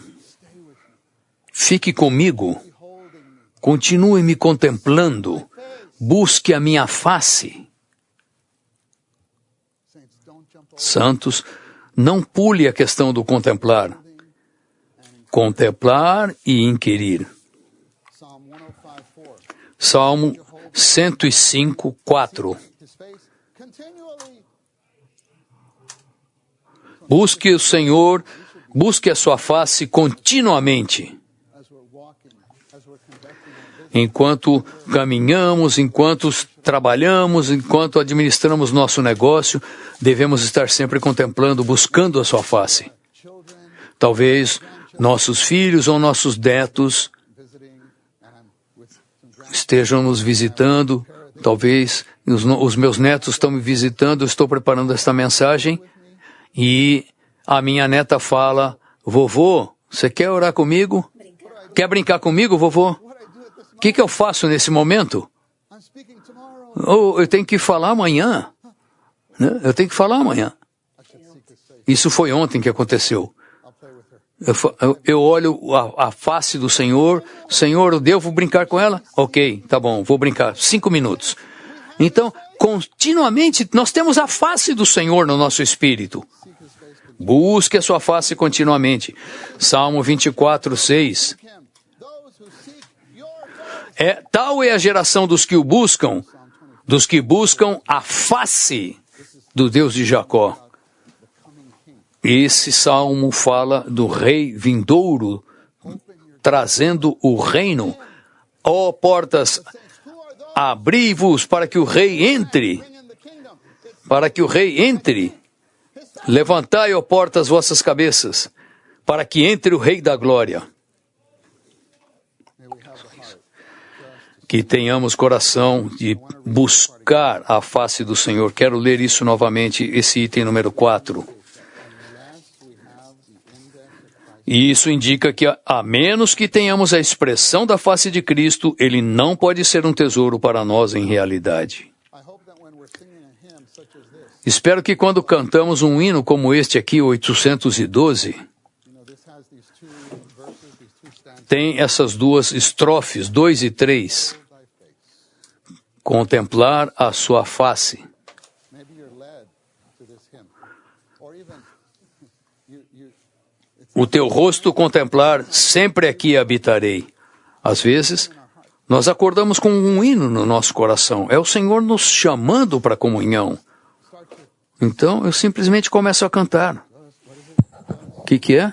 Fique comigo. Continue me contemplando. Busque a minha face. Santos, não pule a questão do contemplar. Contemplar e inquirir. Salmo 105:4. Busque o Senhor, busque a sua face continuamente. Enquanto caminhamos, enquanto trabalhamos, enquanto administramos nosso negócio, devemos estar sempre contemplando, buscando a sua face. Talvez nossos filhos ou nossos netos estejam nos visitando, talvez os meus netos estão me visitando, eu estou preparando esta mensagem e a minha neta fala, vovô, você quer orar comigo? Quer brincar comigo, vovô? O que eu faço nesse momento? Oh, eu tenho que falar amanhã. Né? Eu tenho que falar amanhã. Isso foi ontem que aconteceu. Eu olho a face do Senhor. Senhor, eu devo brincar com ela? Ok, tá bom, vou brincar. 5 minutos. Então, continuamente, nós temos a face do Senhor no nosso espírito. Busque a sua face continuamente. Salmo 24, 6. Tal é a geração dos que o buscam, a face do Deus de Jacó. Esse salmo fala do rei vindouro, trazendo o reino. Ó portas, abri-vos para que o rei entre. Para que o rei entre. Levantai, ó portas, vossas cabeças, para que entre o rei da glória. Que tenhamos coração de buscar a face do Senhor. Quero ler isso novamente, esse item número 4. E isso indica que, a menos que tenhamos a expressão da face de Cristo, ele não pode ser um tesouro para nós em realidade. Espero que quando cantamos um hino como este aqui, 812, tem essas duas estrofes, 2 e 3. Contemplar a sua face. O teu rosto contemplar, sempre aqui habitarei. Às vezes, nós acordamos com um hino no nosso coração. É o Senhor nos chamando para a comunhão. Então, eu simplesmente começo a cantar. O que é?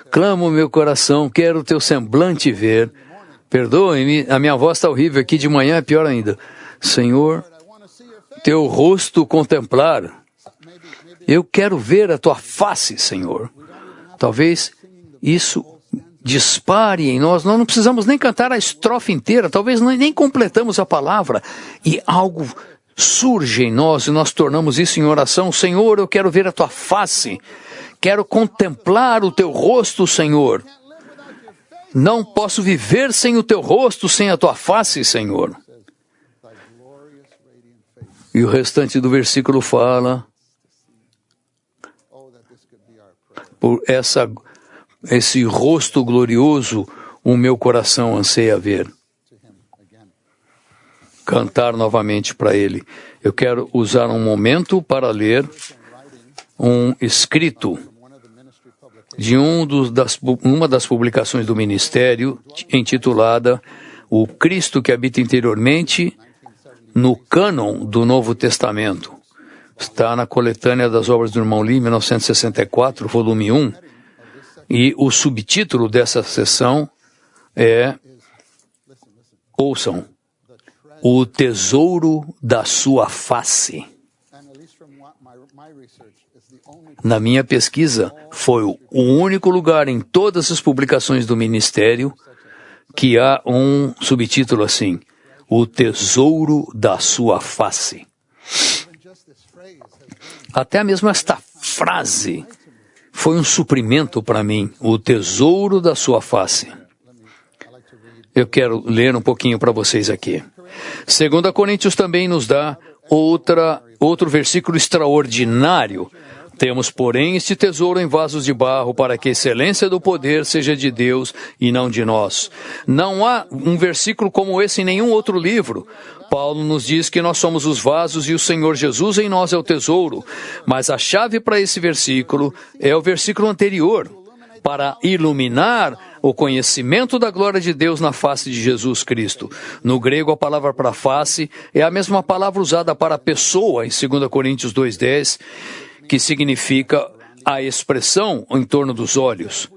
Clamo meu coração, quero o teu semblante ver. Perdoe-me, a minha voz está horrível aqui de manhã, é pior ainda. Senhor, teu rosto contemplar. Eu quero ver a tua face, Senhor. Talvez isso dispare em nós. Nós não precisamos nem cantar a estrofe inteira. Talvez nós nem completamos a palavra. E algo surge em nós e nós tornamos isso em oração. Senhor, eu quero ver a tua face. Quero contemplar o teu rosto, Senhor. Não posso viver sem o teu rosto, sem a tua face, Senhor. E o restante do versículo fala... Por esse rosto glorioso, o meu coração anseia ver. Cantar novamente para Ele. Eu quero usar um momento para ler um escrito de uma das publicações do ministério, intitulada O Cristo que habita interiormente no cânon do Novo Testamento. Está na coletânea das obras do irmão Lee, 1964, volume 1, e o subtítulo dessa sessão é, ouçam, O Tesouro da Sua Face. Na minha pesquisa, foi o único lugar em todas as publicações do ministério que há um subtítulo assim, O Tesouro da Sua Face. Até mesmo esta frase foi um suprimento para mim, o tesouro da sua face. Eu quero ler um pouquinho para vocês aqui. 2 Coríntios também nos dá outro versículo extraordinário. Temos, porém, este tesouro em vasos de barro, para que a excelência do poder seja de Deus e não de nós. Não há um versículo como esse em nenhum outro livro. Paulo nos diz que nós somos os vasos e o Senhor Jesus em nós é o tesouro. Mas a chave para esse versículo é o versículo anterior, para iluminar o conhecimento da glória de Deus na face de Jesus Cristo. No grego, a palavra para face é a mesma palavra usada para pessoa em 2 Coríntios 2:10, que significa a expressão em torno dos olhos.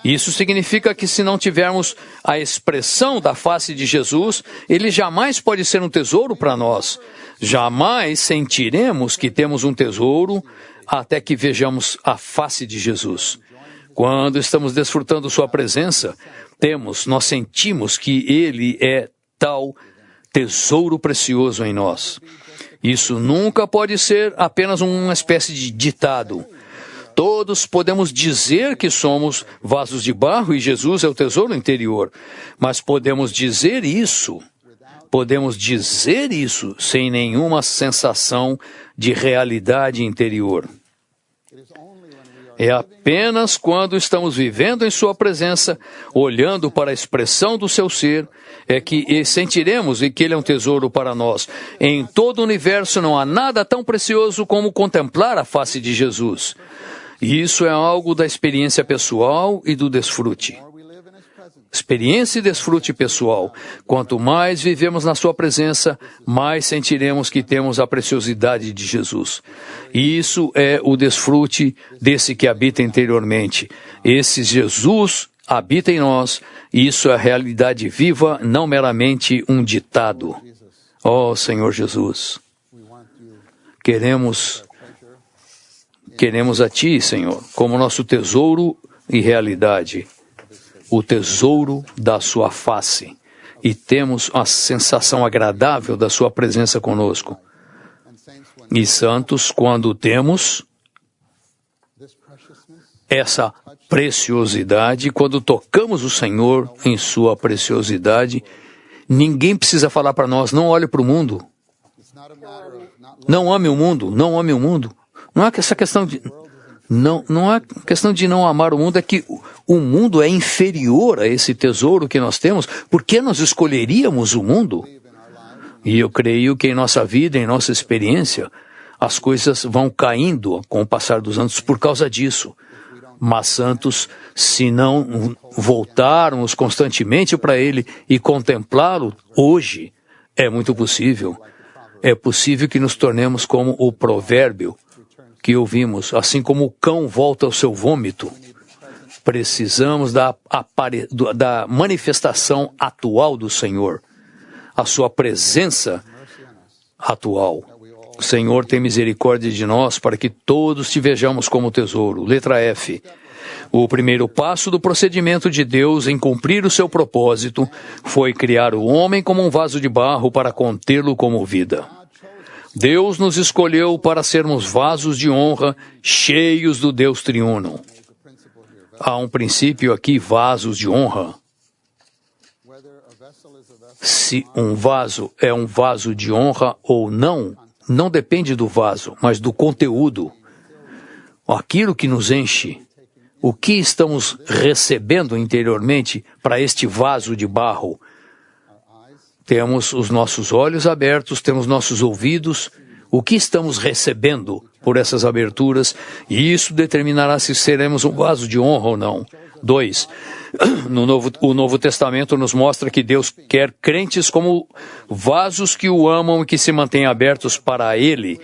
Isso significa que se não tivermos a expressão da face de Jesus, ele jamais pode ser um tesouro para nós. Jamais sentiremos que temos um tesouro até que vejamos a face de Jesus. Quando estamos desfrutando sua presença, nós sentimos que ele é tal tesouro precioso em nós. Isso nunca pode ser apenas uma espécie de ditado. Todos podemos dizer que somos vasos de barro e Jesus é o tesouro interior, mas podemos dizer isso sem nenhuma sensação de realidade interior. É apenas quando estamos vivendo em sua presença, olhando para a expressão do seu ser, é que sentiremos que ele é um tesouro para nós. Em todo o universo não há nada tão precioso como contemplar a face de Jesus. E isso é algo da experiência pessoal e do desfrute. Experiência e desfrute pessoal. Quanto mais vivemos na sua presença, mais sentiremos que temos a preciosidade de Jesus. E isso é o desfrute desse que habita interiormente. Esse Jesus habita em nós, e isso é a realidade viva, não meramente um ditado. Ó Senhor Jesus, queremos a Ti, Senhor, como nosso tesouro e realidade. O tesouro da sua face, e temos a sensação agradável da sua presença conosco. E santos, quando temos essa preciosidade, quando tocamos o Senhor em sua preciosidade, ninguém precisa falar para nós, não olhe para o mundo. Não ame o mundo, não ame o mundo. Não é essa questão de... Não é questão de não amar o mundo, é que o mundo é inferior a esse tesouro que nós temos. Por que nós escolheríamos o mundo? E eu creio que em nossa vida, em nossa experiência, as coisas vão caindo com o passar dos anos por causa disso. Mas, santos, se não voltarmos constantemente para Ele e contemplá-lo hoje, é muito possível. É possível que nos tornemos como o provérbio que ouvimos, assim como o cão volta ao seu vômito. Precisamos da manifestação atual do Senhor, a sua presença atual. O Senhor tem misericórdia de nós para que todos te vejamos como tesouro. Letra F. O primeiro passo do procedimento de Deus em cumprir o seu propósito foi criar o homem como um vaso de barro para contê-lo como vida. Deus nos escolheu para sermos vasos de honra, cheios do Deus triuno. Há um princípio aqui, vasos de honra. Se um vaso é um vaso de honra ou não, não depende do vaso, mas do conteúdo. Aquilo que nos enche, o que estamos recebendo interiormente para este vaso de barro. Temos os nossos olhos abertos, temos nossos ouvidos. O que estamos recebendo por essas aberturas? E isso determinará se seremos um vaso de honra ou não. 2. O Novo Testamento nos mostra que Deus quer crentes como vasos que o amam e que se mantêm abertos para Ele.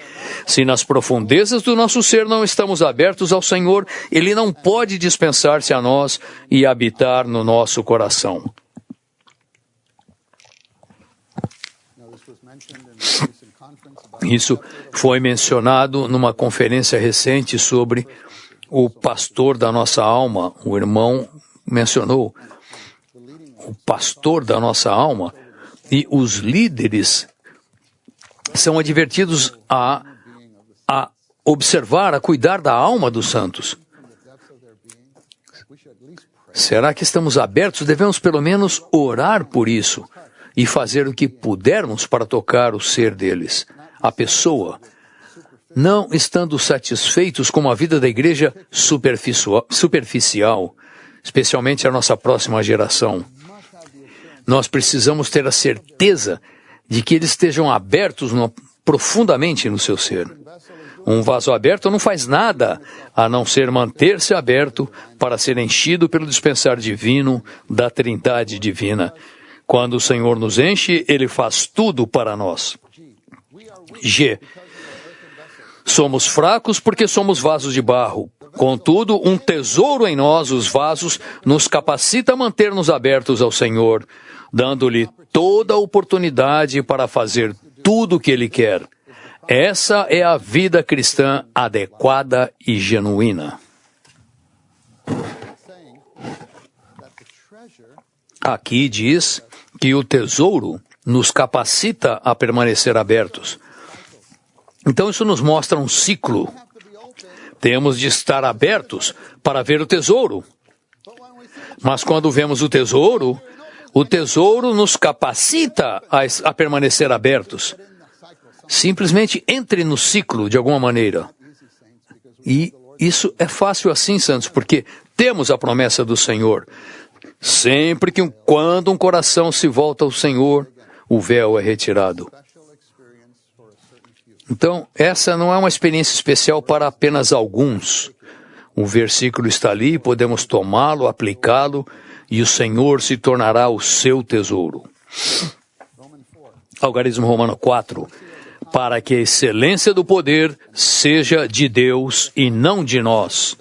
Se nas profundezas do nosso ser não estamos abertos ao Senhor, Ele não pode dispensar-se a nós e habitar no nosso coração. Isso foi mencionado numa conferência recente sobre o pastor da nossa alma. O irmão mencionou o pastor da nossa alma, e os líderes são advertidos a observar, a cuidar da alma dos santos. Será que estamos abertos? Devemos pelo menos orar por isso e fazer o que pudermos para tocar o ser deles, a pessoa, não estando satisfeitos com a vida da igreja superficial, especialmente a nossa próxima geração. Nós precisamos ter a certeza de que eles estejam abertos profundamente no seu ser. Um vaso aberto não faz nada a não ser manter-se aberto para ser enchido pelo dispensar divino da Trindade divina. Quando o Senhor nos enche, Ele faz tudo para nós. G. Somos fracos porque somos vasos de barro. Contudo, um tesouro em nós, os vasos, nos capacita a manter-nos abertos ao Senhor, dando-lhe toda a oportunidade para fazer tudo o que Ele quer. Essa é a vida cristã adequada e genuína. Aqui diz que o tesouro nos capacita a permanecer abertos. Então isso nos mostra um ciclo. Temos de estar abertos para ver o tesouro. Mas quando vemos o tesouro nos capacita a permanecer abertos. Simplesmente entre no ciclo de alguma maneira. E isso é fácil assim, santos, porque temos a promessa do Senhor. Sempre que quando um coração se volta ao Senhor, o véu é retirado. Então, essa não é uma experiência especial para apenas alguns. O versículo está ali, podemos tomá-lo, aplicá-lo, e o Senhor se tornará o seu tesouro. Algarismo Romano 4. Para que a excelência do poder seja de Deus e não de nós.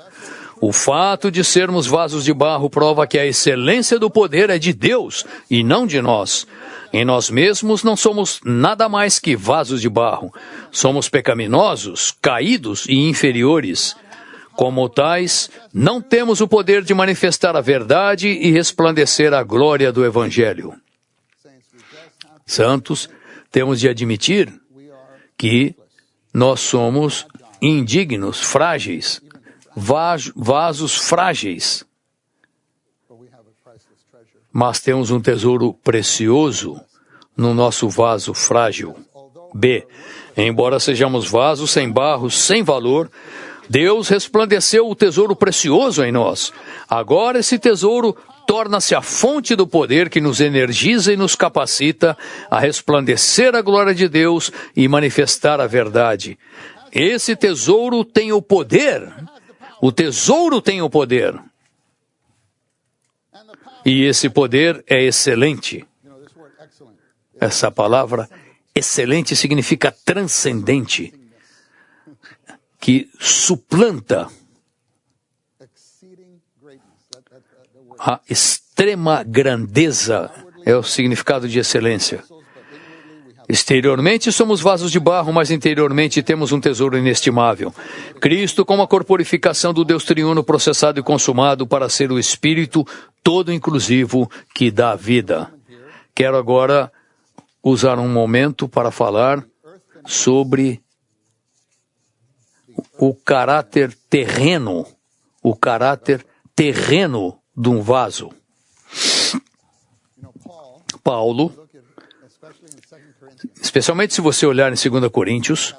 O fato de sermos vasos de barro prova que a excelência do poder é de Deus e não de nós. Em nós mesmos não somos nada mais que vasos de barro. Somos pecaminosos, caídos e inferiores. Como tais, não temos o poder de manifestar a verdade e resplandecer a glória do Evangelho. Santos, temos de admitir que nós somos indignos, frágeis, vasos frágeis. Mas temos um tesouro precioso no nosso vaso frágil. B. Embora sejamos vasos sem barro, sem valor, Deus resplandeceu o tesouro precioso em nós. Agora esse tesouro torna-se a fonte do poder que nos energiza e nos capacita a resplandecer a glória de Deus e manifestar a verdade. Esse tesouro tem o poder. O tesouro tem o poder. E esse poder é excelente. Essa palavra excelente significa transcendente, que suplanta a extrema grandeza, é o significado de excelência. Exteriormente somos vasos de barro, mas interiormente temos um tesouro inestimável. Cristo como a corporificação do Deus triuno processado e consumado para ser o Espírito todo inclusivo que dá vida. Quero agora usar um momento para falar sobre o caráter terreno de um vaso. Paulo, especialmente se você olhar em 2 Coríntios,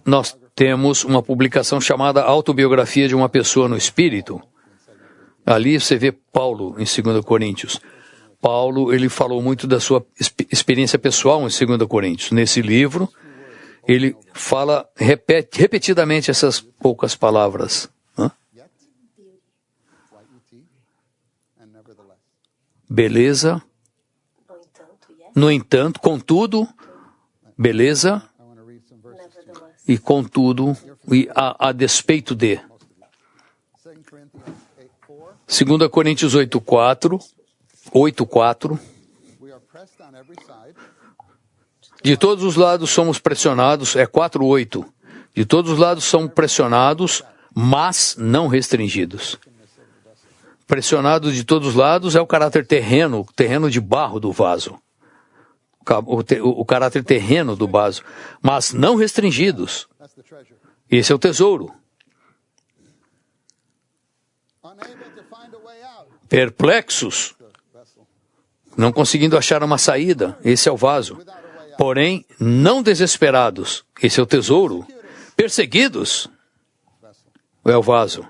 nós temos uma publicação chamada Autobiografia de uma Pessoa no Espírito. Ali você vê Paulo em 2 Coríntios. Paulo, ele falou muito da sua experiência pessoal em 2 Coríntios. Nesse livro, ele repete repetidamente essas poucas palavras. Beleza, no entanto, contudo, beleza, e contudo, e a despeito de. 2 Coríntios 8:4, de todos os lados somos pressionados, 4:8, de todos os lados somos pressionados, mas não restringidos. Pressionado de todos os lados é o caráter terreno de barro do vaso. O caráter terreno do vaso, mas não restringidos. Esse é o tesouro. Perplexos, não conseguindo achar uma saída, esse é o vaso. Porém, não desesperados, esse é o tesouro. Perseguidos, é o vaso.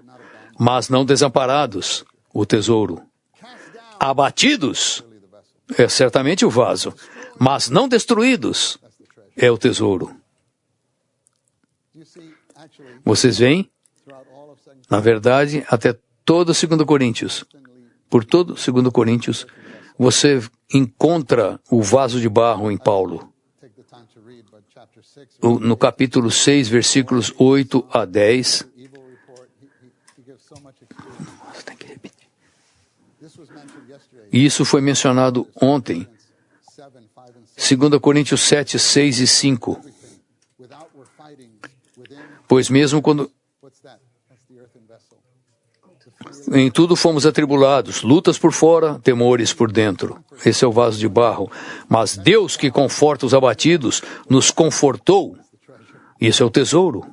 Mas não desamparados, o tesouro. Abatidos, é certamente o vaso. Mas não destruídos, é o tesouro. Vocês veem? Na verdade, até todo 2 Coríntios, por todo 2 Coríntios, você encontra o vaso de barro em Paulo. No capítulo 6, versículos 8 a 10. Isso foi mencionado ontem. 2 Coríntios 7, 6 e 5. Pois mesmo quando em tudo fomos atribulados, lutas por fora, temores por dentro. Esse é o vaso de barro. Mas Deus, que conforta os abatidos, nos confortou. Esse é o tesouro.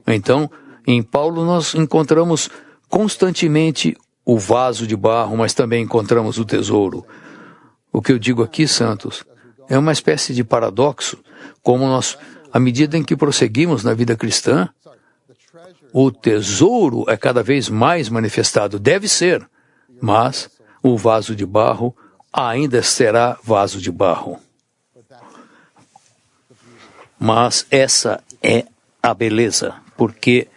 Então, em Paulo nós encontramos constantemente o vaso de barro, mas também encontramos o tesouro. O que eu digo aqui, santos, é uma espécie de paradoxo, como nós À medida em que prosseguimos na vida cristã, o tesouro é cada vez mais manifestado. Deve ser, mas o vaso de barro ainda será vaso de barro. Mas essa é a beleza, porque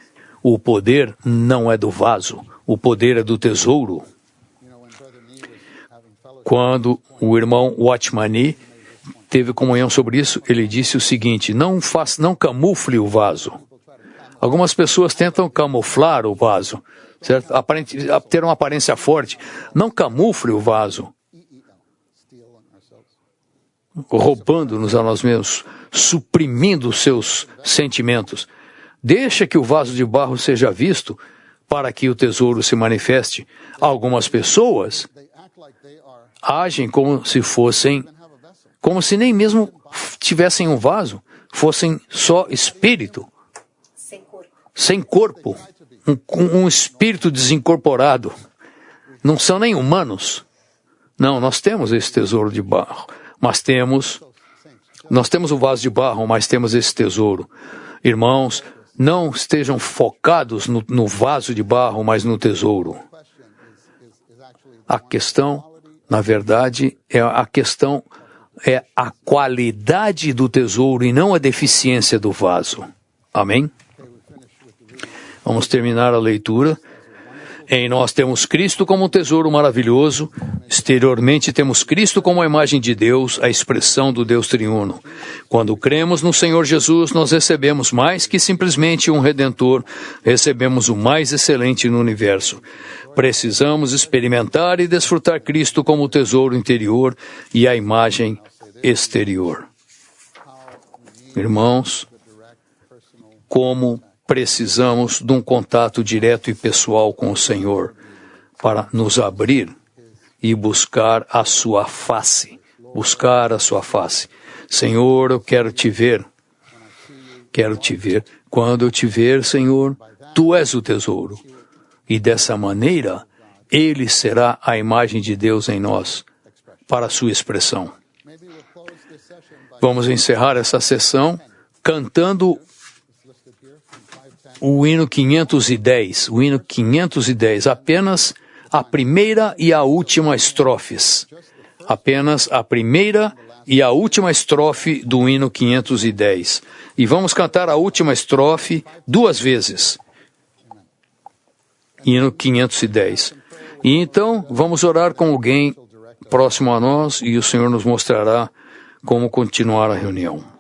o poder não é do vaso, o poder é do tesouro. Quando o irmão Watchman teve comunhão sobre isso, ele disse o seguinte: não camufle o vaso. Algumas pessoas tentam camuflar o vaso, certo? Ter uma aparência forte. Não camufle o vaso, roubando-nos a nós mesmos, suprimindo os seus sentimentos. Deixa que o vaso de barro seja visto para que o tesouro se manifeste. Algumas pessoas agem como se nem mesmo tivessem um vaso, fossem só espírito, sem corpo, um espírito desincorporado. Não são nem humanos. Não, nós temos esse tesouro de barro, nós temos o vaso de barro, mas temos esse tesouro. Irmãos, não estejam focados no vaso de barro, mas no tesouro. A questão, na verdade, é a qualidade do tesouro e não a deficiência do vaso. Amém? Vamos terminar a leitura. Em nós temos Cristo como um tesouro maravilhoso. Exteriormente temos Cristo como a imagem de Deus, a expressão do Deus triuno. Quando cremos no Senhor Jesus, nós recebemos mais que simplesmente um Redentor, recebemos o mais excelente no universo. Precisamos experimentar e desfrutar Cristo como o tesouro interior e a imagem exterior. Irmãos, como precisamos de um contato direto e pessoal com o Senhor para nos abrir e buscar a sua face. Buscar a sua face. Senhor, eu quero te ver. Quero te ver. Quando eu te ver, Senhor, tu és o tesouro. E dessa maneira, ele será a imagem de Deus em nós, para a sua expressão. Vamos encerrar essa sessão cantando o hino 510. O hino 510, apenas a primeira e a última estrofes. Apenas a primeira e a última estrofe do hino 510. E vamos cantar a última estrofe 2 vezes. Hino 510. E então, vamos orar com alguém próximo a nós e o Senhor nos mostrará como continuar a reunião.